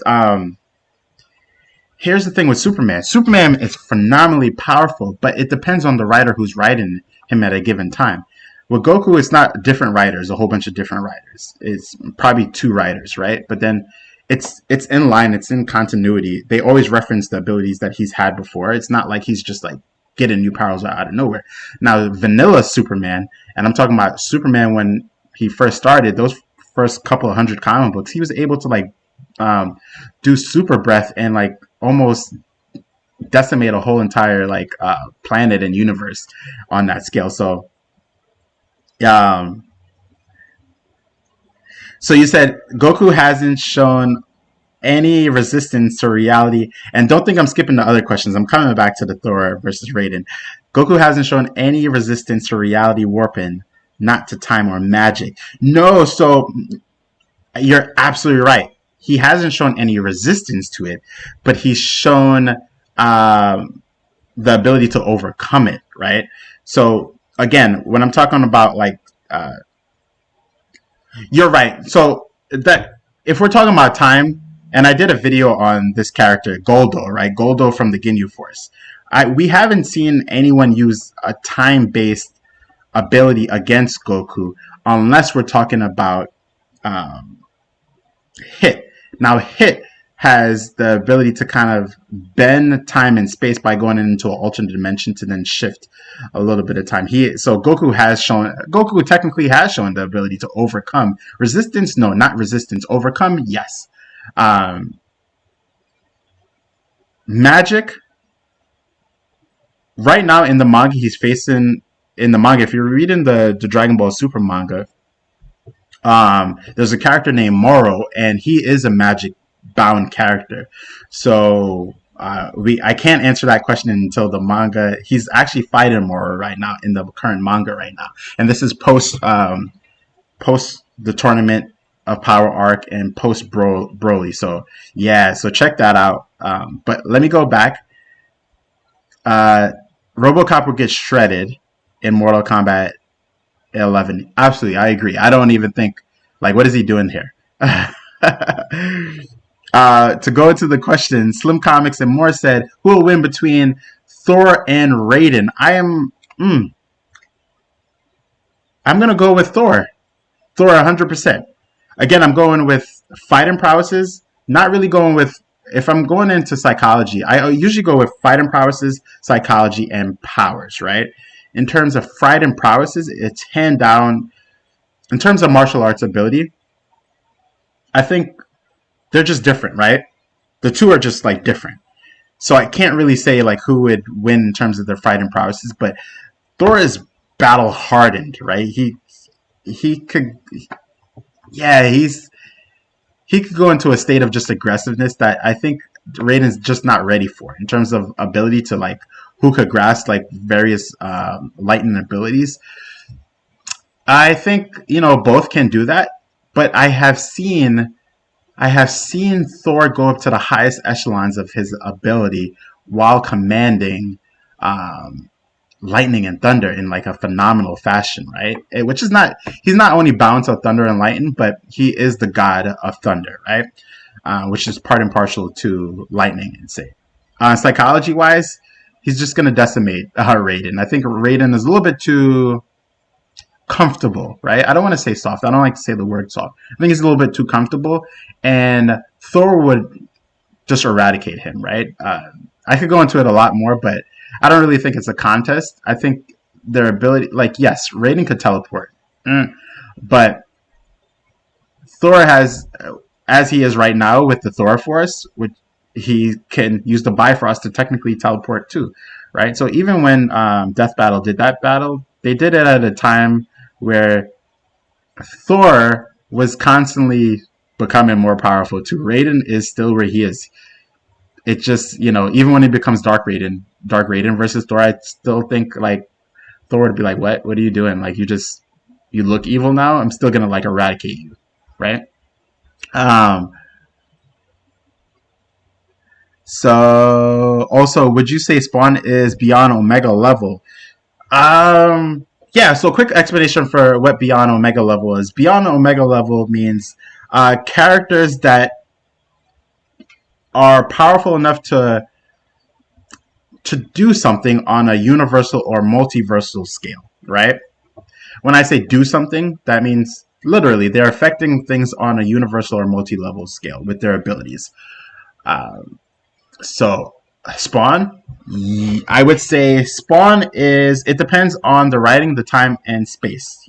Superman. Superman is phenomenally powerful, but it depends on the writer who's writing him at a given time. With Goku, it's not different writers, a whole bunch of different writers. It's probably 2 writers, right? But then it's in line, it's in continuity. They always reference the abilities that he's had before. It's not like he's just like getting new powers out of nowhere. Now, vanilla Superman, and I'm talking about Superman when he first started, those first couple of 100 comic books, he was able to like do super breath and like almost decimate a whole entire like planet and universe on that scale. So so you said Goku hasn't shown any resistance to reality, and don't think I'm skipping the other questions. I'm coming back to the Thor versus Raiden. Goku hasn't shown any resistance to reality warping not to time or magic. No, so you're absolutely right. He hasn't shown any resistance to it, but he's shown the ability to overcome it, right? So again, when I'm talking about like, you're right. So that if we're talking about time, and I did a video on this character, Goldo, right? Goldo from the Ginyu Force. We haven't seen anyone use a time-based ability against Goku unless we're talking about Hit. Now, Hit has the ability to kind of bend time and space by going into an alternate dimension to then shift a little bit of time. Goku technically has shown the ability to overcome resistance. No, not resistance. Overcome, yes. Magic. Right now in the manga, he's facing in the manga. If you're reading the Dragon Ball Super manga, there's a character named Moro, and he is a magic bound character. So I can't answer that question until the manga. He's actually fighting Moro right now in the current manga right now, and this is post the tournament of Power arc and post Broly. So yeah, so check that out. But let me go back. RoboCop will get shredded in Mortal Kombat 11. Absolutely, I agree. I don't even think, like, what is he doing here? To go into the question, Slim Comics and more said, who will win between Thor and Raiden? I'm going to go with Thor. Thor 100%. Again, I'm going with fighting prowesses, not really going with, if I'm going into psychology, I usually go with fighting prowesses, psychology, and powers, right? In terms of fighting prowesses, it's hand down. In terms of martial arts ability, I think they're just different, right? The two are just like different. So I can't really say like who would win in terms of their fighting prowesses, but Thor is battle hardened, right? He could, yeah, he could go into a state of just aggressiveness that I think Raiden's just not ready for in terms of ability to like who could grasp like various lightning abilities. I think, you know, both can do that, but I have seen Thor go up to the highest echelons of his ability while commanding lightning and thunder in like a phenomenal fashion, right? Which is not, he's not only bound to thunder and lightning, but he is the god of thunder, right? Which is part and parcel to lightning and say. Psychology wise, he's just going to decimate Raiden. I think Raiden is a little bit too comfortable, right? I don't want to say soft. I don't like to say the word soft. I think he's a little bit too comfortable, and Thor would just eradicate him, right? I could go into it a lot more, but I don't really think it's a contest. I think their ability, like, yes, Raiden could teleport, but Thor has, as he is right now with the Thor Force, which he can use the Bifrost to technically teleport too, right? So even when Death Battle did that battle, they did it at a time where Thor was constantly becoming more powerful too. Raiden is still where he is. It just, you know, even when he becomes Dark Raiden versus Thor, I still think like Thor would be like, what are you doing? Like, you look evil now. I'm still gonna like eradicate you, right? So also, would you say Spawn is beyond Omega level? Yeah, so quick explanation for what beyond Omega level is. Beyond Omega level means characters that are powerful enough to do something on a universal or multiversal scale, right? When I say do something, that means literally they're affecting things on a universal or multi-level scale with their abilities. So Spawn, I would say Spawn is, it depends on the writing, the time, and space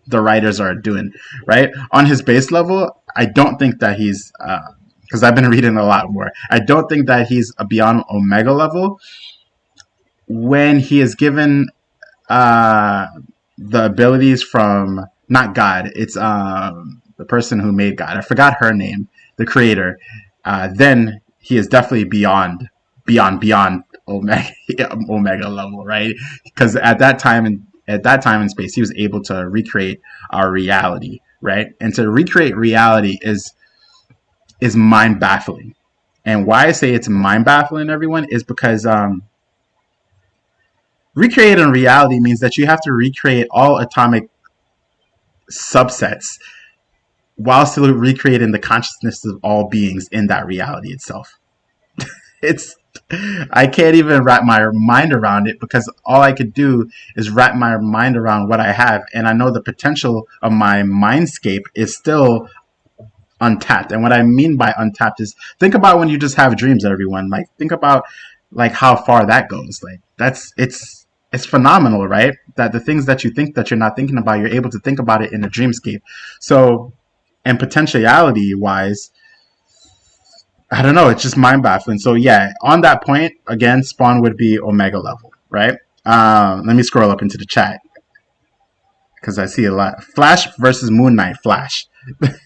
the writers are doing, right? On his base level, I don't think that he's, because I've been reading a lot more, I don't think that he's a beyond Omega level. When he is given the abilities from, not God, it's the person who made God, I forgot her name, the creator, then he is definitely beyond Omega level, right? Because at that time at that time in space, he was able to recreate our reality, right? And to recreate reality is mind baffling. And why I say it's mind baffling, everyone, is because recreating reality means that you have to recreate all atomic subsets while still recreating the consciousness of all beings in that reality itself. It's I can't even wrap my mind around it, because all I could do is wrap my mind around what I have, and I know the potential of my mindscape is still untapped. And what I mean by untapped is, think about when you just have dreams, everyone. Like, think about like how far that goes. Like, it's phenomenal, right? That the things that you think that you're not thinking about, you're able to think about it in a dreamscape. So, and potentiality wise, I don't know, it's just mind baffling. So yeah, on that point, again, Spawn would be Omega level, right? Let me scroll up into the chat, because I see a lot. Flash versus Moon Knight. Flash.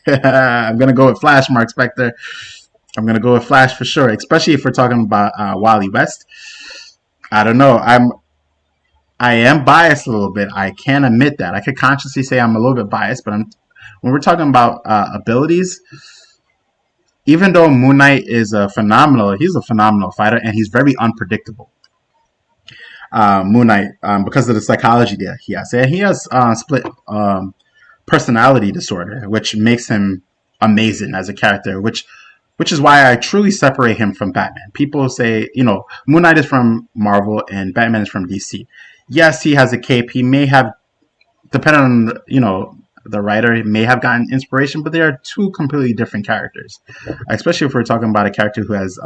I'm gonna go with Flash, Mark Spector. I'm gonna go with Flash for sure, especially if we're talking about Wally West. I don't know. I am biased a little bit. I can admit that. I could consciously say I'm a little bit biased, but when we're talking about abilities, even though Moon Knight is he's a phenomenal fighter, and he's very unpredictable. Moon Knight, because of the psychology that he has. And he has split personality disorder, which makes him amazing as a character, which is why I truly separate him from Batman. People say, Moon Knight is from Marvel and Batman is from DC. Yes, he has a cape. He may have, depending on, the writer may have gotten inspiration, but they are two completely different characters, especially if we're talking about a character who has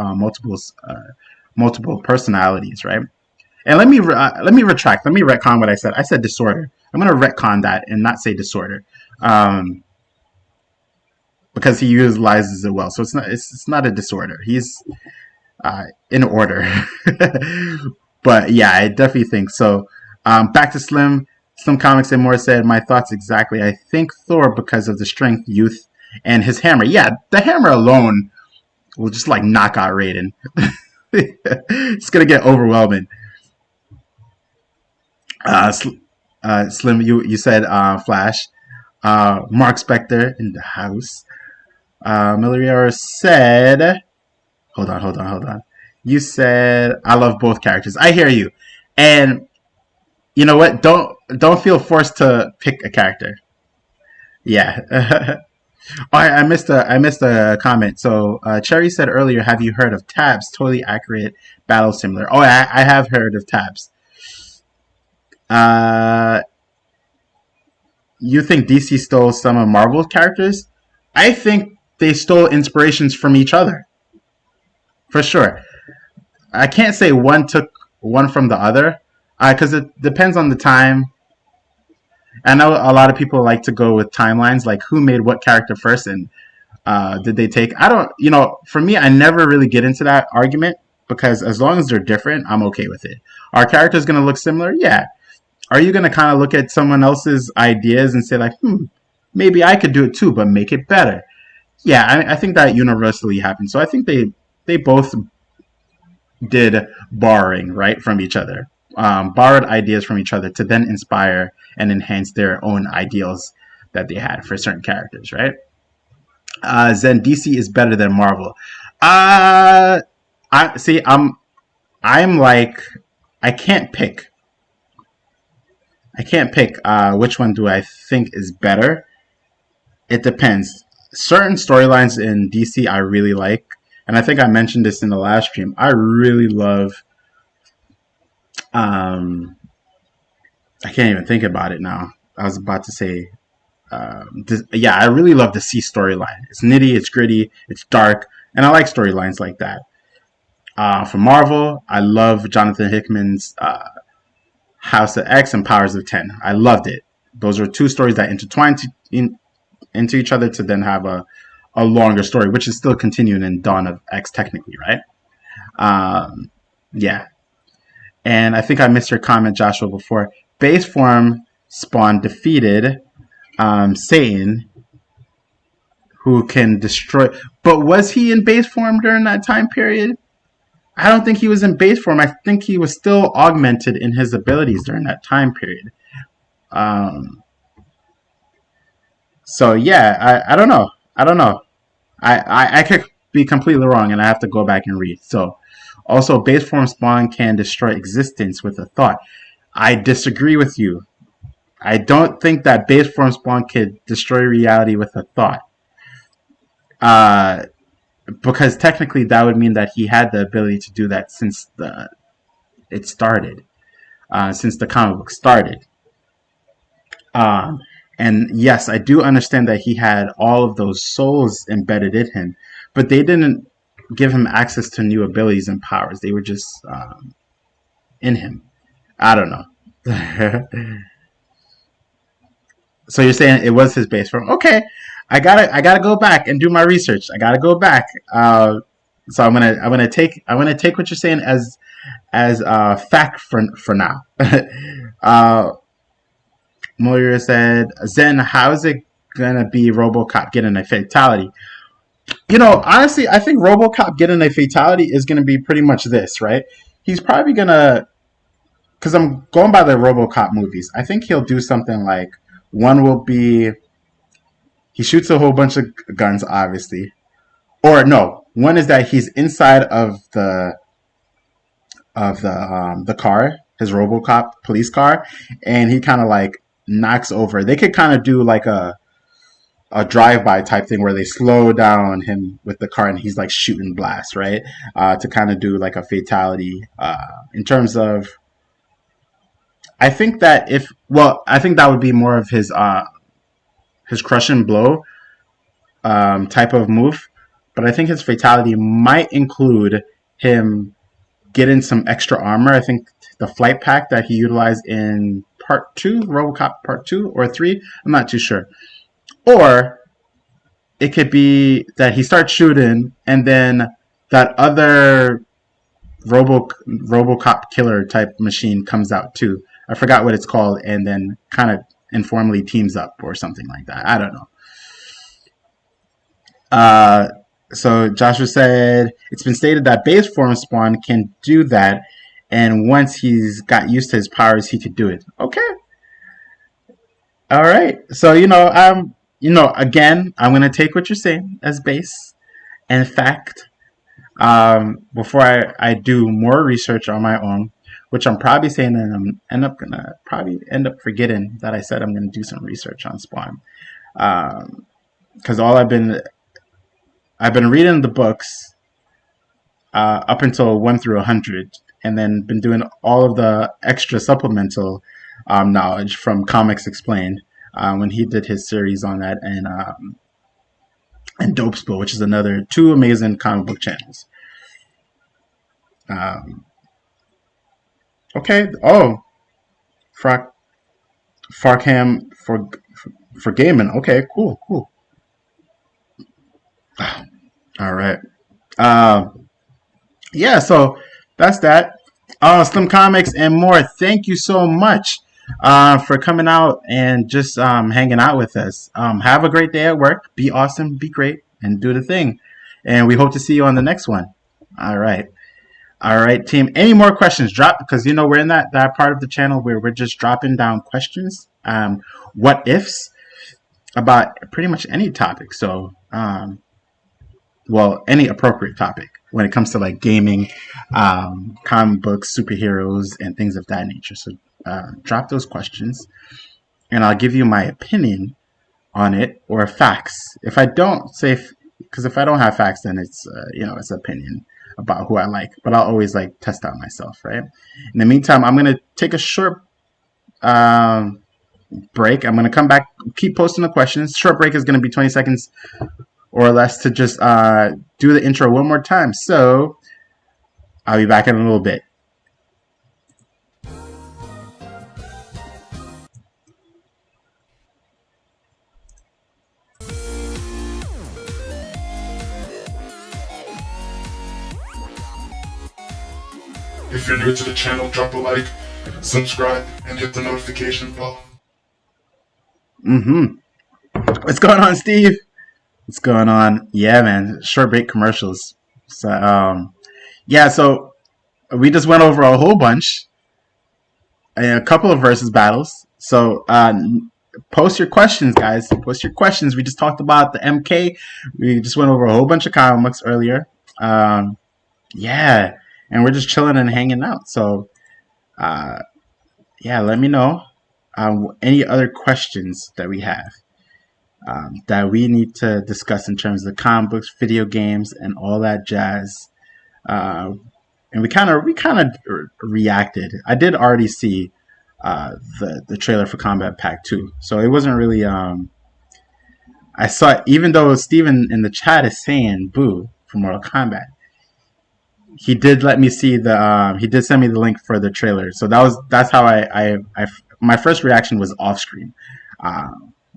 multiple personalities, right? And let me retract. Let me retcon what I said. I said disorder. I'm going to retcon that and not say disorder, because he utilizes it well. So it's not a disorder. He's in order. But yeah, I definitely think so. Back to Slim. Some comics and more said, my thoughts exactly. I think Thor, because of the strength, youth, and his hammer. Yeah, the hammer alone will just like knock out Raiden. It's gonna get overwhelming. Slim, you said Flash. Mark Spector in the house. Millerier said, hold on. You said, I love both characters. I hear you. And you know what? Don't feel forced to pick a character. Yeah. I missed a comment. So Cherry said earlier, have you heard of Tabs? Totally accurate battle simulator. Oh, I have heard of Tabs. You think DC stole some of Marvel's characters? I think they stole inspirations from each other. For sure. I can't say one took one from the other, because it depends on the time. I know a lot of people like to go with timelines, like who made what character first, and did they take... I don't... for me, I never really get into that argument, because as long as they're different, I'm okay with it. Are characters going to look similar? Yeah. Are you going to kind of look at someone else's ideas and say like, maybe I could do it too, but make it better? Yeah, I think that universally happens. So I think they both did borrowing, right, from each other. Borrowed ideas from each other to then inspire and enhance their own ideals that they had for certain characters, right? Zen, DC is better than Marvel. I'm like, I can't pick which one do I think is better. It depends. Certain storylines in DC I really like, and I think I mentioned this in the last stream. I really love I can't even think about it now. I was about to say I really love the C storyline. It's nitty, it's gritty, it's dark, and I like storylines like that. For Marvel, I love Jonathan Hickman's House of X and Powers of 10. I loved it. Those were two stories that intertwined into each other to then have a longer story, which is still continuing in Dawn of X technically, right? Yeah. And I think I missed your comment, Joshua, before. Base form Spawn defeated Satan, who can destroy... But was he in base form during that time period? I don't think he was in base form. I think he was still augmented in his abilities during that time period. So yeah, I don't know. I don't know. I could be completely wrong, and I have to go back and read. So, also, base form spawn can destroy existence with a thought. I disagree with you. I don't think that base form spawn could destroy reality with a thought. Because technically, that would mean that he had the ability to do that since it started, since the comic book started. And yes, I do understand that he had all of those souls embedded in him, but they didn't give him access to new abilities and powers. They were just in him. I don't know. So you're saying it was his base form? Okay, I gotta go back and do my research. I gotta go back. So I'm gonna take what you're saying as fact for now. Moira said, Zen, how is it gonna be RoboCop getting a fatality? You know, honestly, I think RoboCop getting a fatality is gonna be pretty much this, right? He's probably gonna, because I'm going by the RoboCop movies. I think he'll do something like, one will be he shoots a whole bunch of guns, obviously, or no, one is that he's inside of the car, his RoboCop police car, and he kind of like knocks over. They could kind of do like a drive-by type thing where they slow down him with the car and he's like shooting blasts, right? To kind of do like a fatality in terms of. I think that I think that would be more of his crush and blow type of move, but I think his fatality might include him getting some extra armor. I think the flight pack that he utilized in Part 2, RoboCop Part 2 or 3, I'm not too sure. Or it could be that he starts shooting and then that other RoboCop killer type machine comes out too. I forgot what it's called, and then kind of informally teams up or something like that. I don't know. So Joshua said, it's been stated that base form spawn can do that, and once he's got used to his powers, he could do it. Okay. All right. So, again, I'm going to take what you're saying as base and fact before I do more research on my own, which I'm probably saying, and I'm probably end up forgetting that I said I'm going to do some research on Spawn. Because I've been reading the books up until 1 through 100, and then been doing all of the extra supplemental knowledge from Comics Explained when he did his series on that, and Dopespo, which is another 2 amazing comic book channels. Okay. Oh, Farkham for gaming. Okay, cool. All right. Yeah. So that's that. Slim Comics and more. Thank you so much for coming out and just hanging out with us. Have a great day at work. Be awesome. Be great. And do the thing. And we hope to see you on the next one. All right. All right, team. Any more questions? Drop, because we're in that part of the channel where we're just dropping down questions, what ifs about pretty much any topic. So, any appropriate topic when it comes to like gaming, comic books, superheroes, and things of that nature. So, drop those questions, and I'll give you my opinion on it or facts. If I don't because if I don't have facts, then it's it's opinion about who I like, but I'll always like test out myself, right? In the meantime, I'm gonna take a short break. I'm gonna come back, keep posting the questions. Short break is gonna be 20 seconds or less to just do the intro one more time. So I'll be back in a little bit. If you're new to the channel, drop a like, subscribe, and hit the notification bell. What's going on, Steve? What's going on? Yeah, man. Short break commercials. So, so we just went over a whole bunch, a couple of versus battles. So post your questions, guys. Post your questions. We just talked about the MK. We just went over a whole bunch of comic books earlier. Yeah, and we're just chilling and hanging out. So yeah, let me know any other questions that we have that we need to discuss in terms of comic books, video games, and all that jazz. And we kind of reacted. I did already see the trailer for Kombat Pack 2, so it wasn't really. I saw it, even though Steven in the chat is saying "boo" for Mortal Kombat. He did let me see the. He did send me the link for the trailer, so that's how I my first reaction was off screen,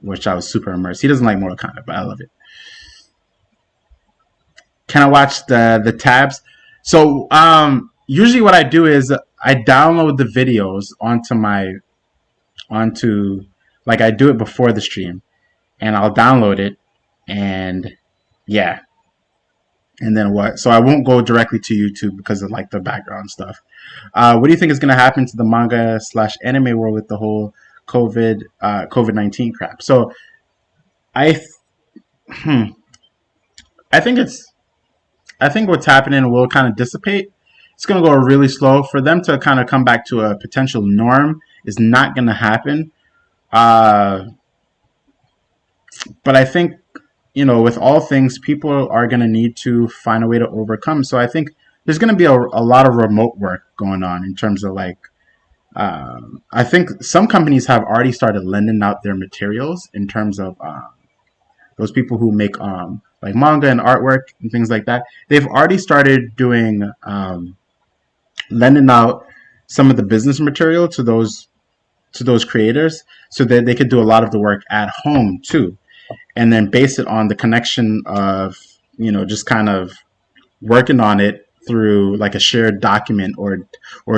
which I was super immersed. He doesn't like Mortal Kombat, but I love it. Can I watch the tabs? So usually what I do is I download the videos onto like I do it before the stream, and I'll download it, and yeah, and then what? So I won't go directly to YouTube because of like the background stuff. What do you think is going to happen to the manga / anime world with the whole COVID-19 crap? So I think what's happening will kind of dissipate. It's going to go really slow. For them to kind of come back to a potential norm is not going to happen. But I think, with all things, people are going to need to find a way to overcome. So I think there's going to be a lot of remote work going on in terms of like, I think some companies have already started lending out their materials in terms of those people who make like manga and artwork and things like that. They've already started doing lending out some of the business material to those creators so that they could do a lot of the work at home too, and then base it on the connection of just kind of working on it through like a shared document or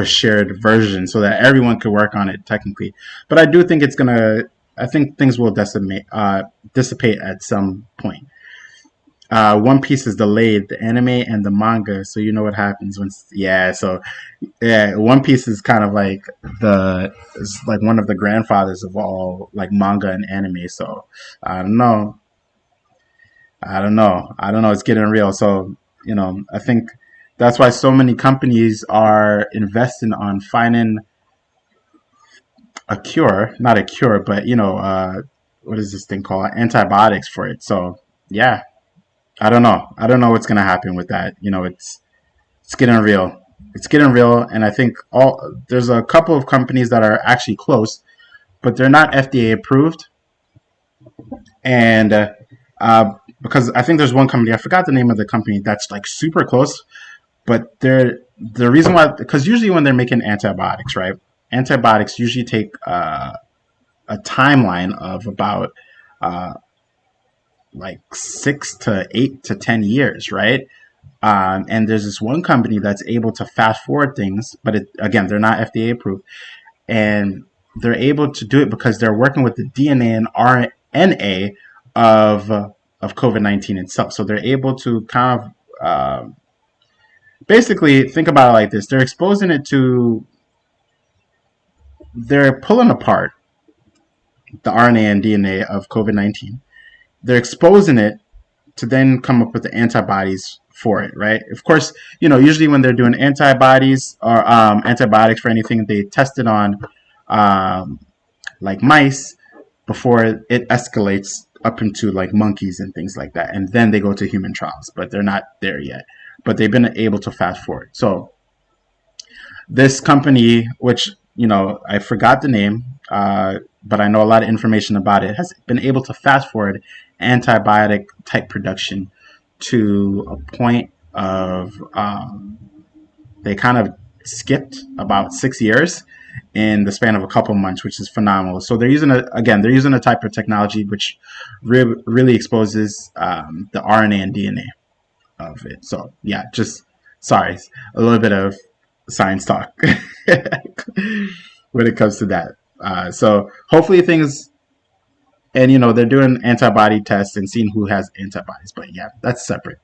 a shared version so that everyone could work on it technically. But I do think I think things will dissipate at some point. One Piece is delayed, the anime and the manga, so you know what happens when. One Piece is kind of like one of the grandfathers of all like manga and anime. So I don't know. It's getting real. So I think that's why so many companies are investing on finding a cure, not a cure, but what is this thing called? Antibiotics for it. So yeah. I don't know what's gonna happen with that. It's getting real. It's getting real, and I think there's a couple of companies that are actually close, but they're not FDA approved. And because I think there's one company, I forgot the name of the company, that's like super close, but the reason why, because usually when they're making antibiotics, right? Antibiotics usually take a timeline of about like 6 to 8 to 10 years, right? And there's this one company that's able to fast forward things, but again, they're not FDA approved, and they're able to do it because they're working with the DNA and RNA of COVID-19 itself. So they're able to kind of basically think about it like this: they're pulling apart the RNA and DNA of COVID-19. They're exposing it to then come up with the antibodies for it, right? Of course, usually when they're doing antibodies or antibiotics for anything, they test it on like mice before it escalates up into like monkeys and things like that, and then they go to human trials. But they're not there yet. But they've been able to fast forward. So this company, which I forgot the name, but I know a lot of information about it, has been able to fast forward antibiotic type production to a point of they kind of skipped about 6 years in the span of a couple months, which is phenomenal. So they're using a type of technology which really exposes the RNA and DNA of it. So yeah, just sorry, a little bit of science talk when it comes to that. So hopefully things, and they're doing antibody tests and seeing who has antibodies. But yeah, that's separate.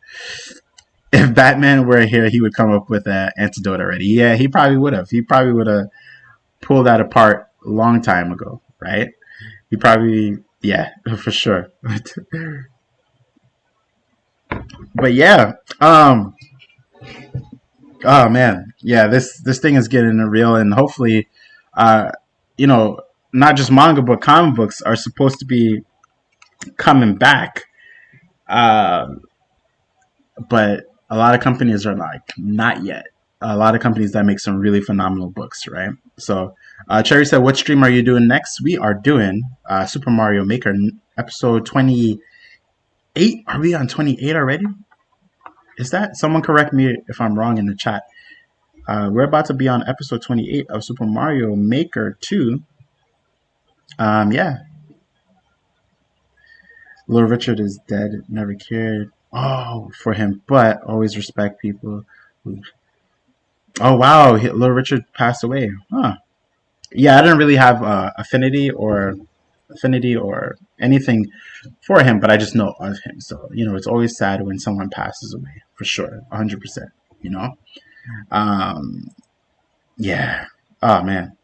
If Batman were here, he would come up with an antidote already. Yeah, he probably would have. He probably would have pulled that apart a long time ago. right? You probably, yeah, for sure. But yeah, oh man, yeah, this thing is getting real, and hopefully, uh, you know, not just manga but comic books are supposed to be coming back, uh, but a lot of companies are like not yet. A lot of companies that make some really phenomenal books, right? So, Cherry said, "What stream are you doing next?" We are doing Super Mario Maker episode 28. Are we on 28 already? Is that, someone correct me if I'm wrong in the chat? We're about to be on episode 28 of Super Mario Maker 2. Yeah. Little Richard is dead. Never cared. Oh, for him, but always respect people. Oh wow, Little Richard passed away. Huh. Yeah, I didn't really have affinity or anything for him, but I just know of him. So it's always sad when someone passes away, for sure, 100%. You know. Yeah. Oh man,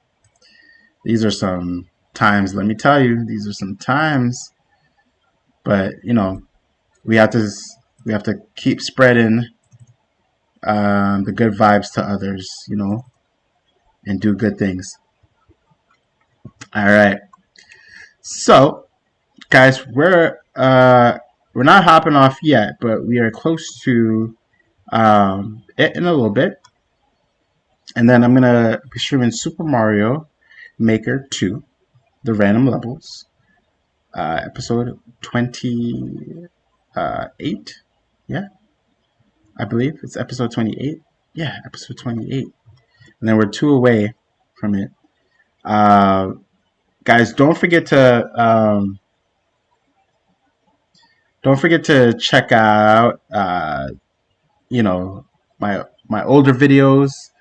these are some times. Let me tell you, these are some times. But we have to keep spreading the good vibes to others, and do good things. All right. So, guys, we're not hopping off yet, but we are close to it in a little bit. And then I'm gonna be streaming Super Mario Maker 2, the random levels, episode 28. Yeah, I believe it's episode 28. Yeah, episode 28. And then we're 2 away from it. Guys, don't forget to check out my older videos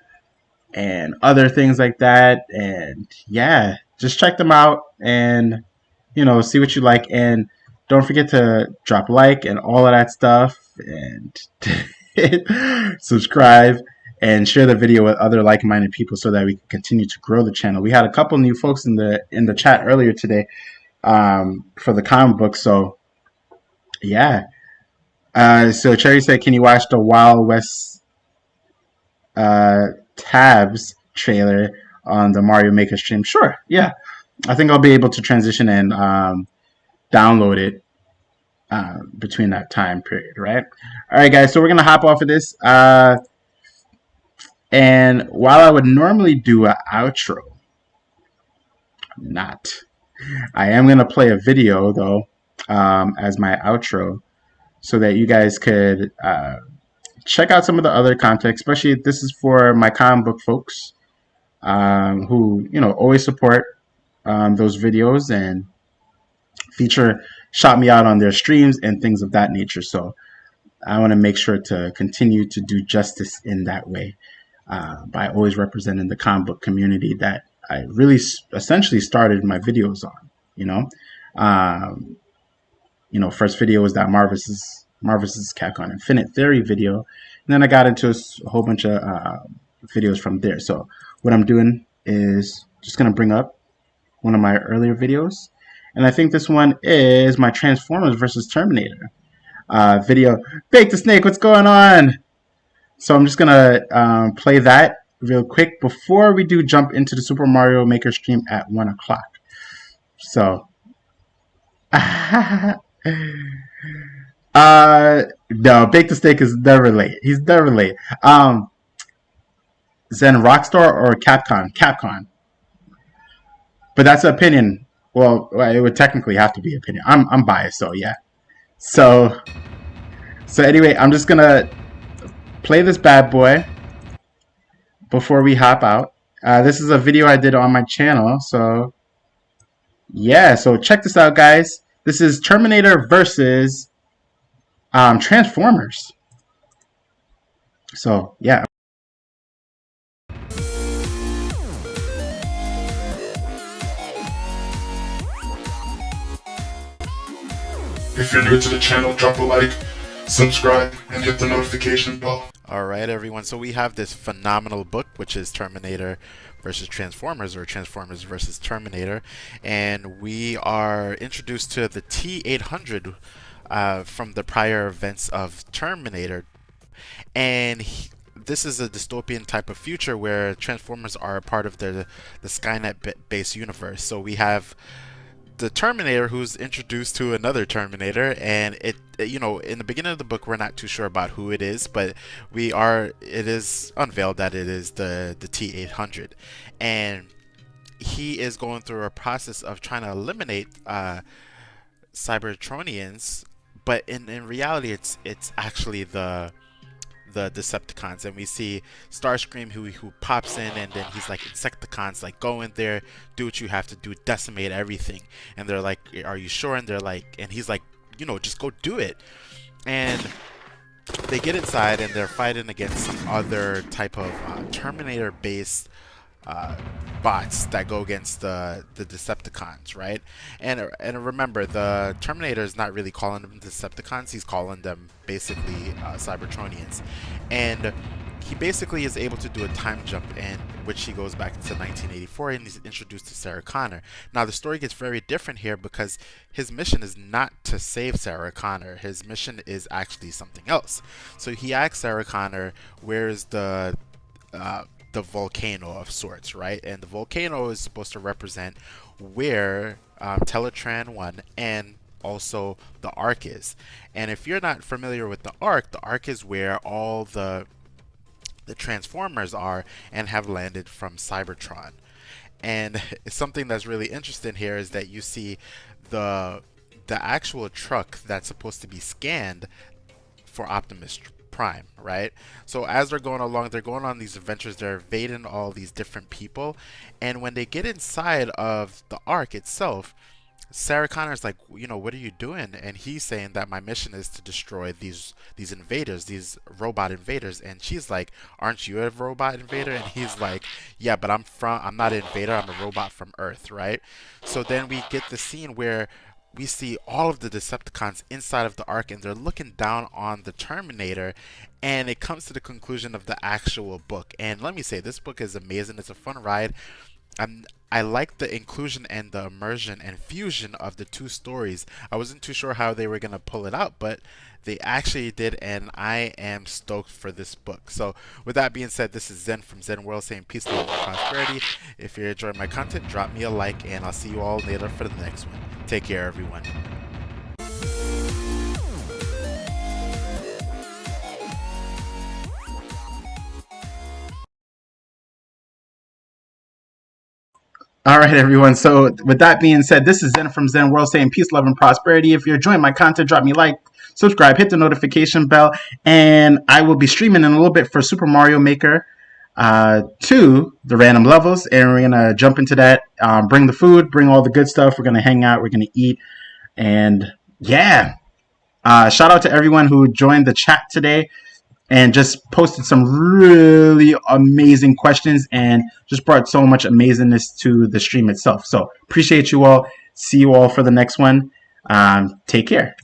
and other things like that. And yeah, just check them out and see what you like, and don't forget to drop a like and all of that stuff, and subscribe and share the video with other like-minded people so that we can continue to grow the channel. We had a couple new folks in the chat earlier today for the comic book. So yeah. So Cherry said, can you watch the Wild West tabs trailer on the Mario Maker stream? Sure. Yeah. I think I'll be able to transition and download it between that time period, right? All right, guys. So we're gonna hop off of this. And while I would normally do an outro, I am gonna play a video though as my outro, so that you guys could check out some of the other content. Especially this is for my comic book folks who always support those videos and shout me out on their streams and things of that nature. So I want to make sure to continue to do justice in that way by always representing the comic book community that I really essentially started my videos on. First video was that Marvis's Capcom Infinite Theory video, and then I got into a whole bunch of videos from there. So what I'm doing is just gonna bring up one of my earlier videos, and I think this one is my Transformers versus Terminator video. Bake the Snake, what's going on? So I'm just gonna play that real quick before we do jump into the Super Mario Maker stream at 1 o'clock. So no, Bake the Steak is never late. He's never late. Zen Rockstar or Capcom? Capcom. But that's an opinion. Well, it would technically have to be opinion. I'm biased, so yeah. So anyway, I'm just gonna play this bad boy before we hop out. This is a video I did on my channel, so yeah. So check this out, guys. This is Terminator versus Transformers. So yeah. If you're new to the channel, drop a like, subscribe, and hit the notification bell. All right, everyone. So we have this phenomenal book, which is Terminator versus Transformers, or Transformers versus Terminator, and we are introduced to the T-800 from the prior events of Terminator, and this is a dystopian type of future where Transformers are a part of the Skynet-based universe. So we have the Terminator, who's introduced to another Terminator, and you know, in the beginning of the book we're not too sure about who it is, but it is unveiled that it is the T-800, and he is going through a process of trying to eliminate Cybertronians, but in reality it's actually the Decepticons. And we see Starscream who pops in, and then he's like, Insecticons, like, go in there, do what you have to do, decimate everything. And they're like, are you sure? And they're like, and he's like, you know, just go do it. And they get inside and they're fighting against other type of Terminator based bots that go against the Decepticons, right? And remember, the Terminator is not really calling them Decepticons, he's calling them basically Cybertronians. And he basically is able to do a time jump, in which he goes back into 1984, and he's introduced to Sarah Connor. Now the story gets very different here, because his mission is not to save Sarah Connor. His mission is actually something else. So he asks Sarah Connor, where's the volcano of sorts, right? And the volcano is supposed to represent where Teletran 1 and also the Ark is. And if you're not familiar with the Ark is where all the Transformers are and have landed from Cybertron. And something that's really interesting here is that you see the actual truck that's supposed to be scanned for Optimus Prime, right? So as they're going along, they're going on these adventures, they're evading all these different people, and when they get inside of the Ark itself, Sarah Connor's like, you know, what are you doing? And he's saying that my mission is to destroy these invaders, these robot invaders. And she's like, aren't you a robot invader? And he's like, yeah, but I'm not an invader, I'm a robot from Earth, right? So then we get the scene where we see all of the Decepticons inside of the Ark, and they're looking down on the Terminator, and it comes to the conclusion of the actual book. And let me say, this book is amazing. It's a fun ride. I like the inclusion and the immersion and fusion of the two stories. I wasn't too sure how they were going to pull it out, but they actually did, and I am stoked for this book. So with that being said, this is Zen from Zen World saying peace, love, and prosperity. If you're enjoying my content, drop me a like, and I'll see you all later for the next one. Take care, everyone. All right, everyone. So with that being said, this is Zen from Zen World saying peace, love, and prosperity. If you're enjoying my content, drop me a like, subscribe, hit the notification bell, and I will be streaming in a little bit for Super Mario Maker 2, the random levels, and we're going to jump into that, bring the food, bring all the good stuff. We're going to hang out, we're going to eat, and yeah. Shout out to everyone who joined the chat today and just posted some really amazing questions and just brought so much amazingness to the stream itself. So appreciate you all. See you all for the next one. Take care.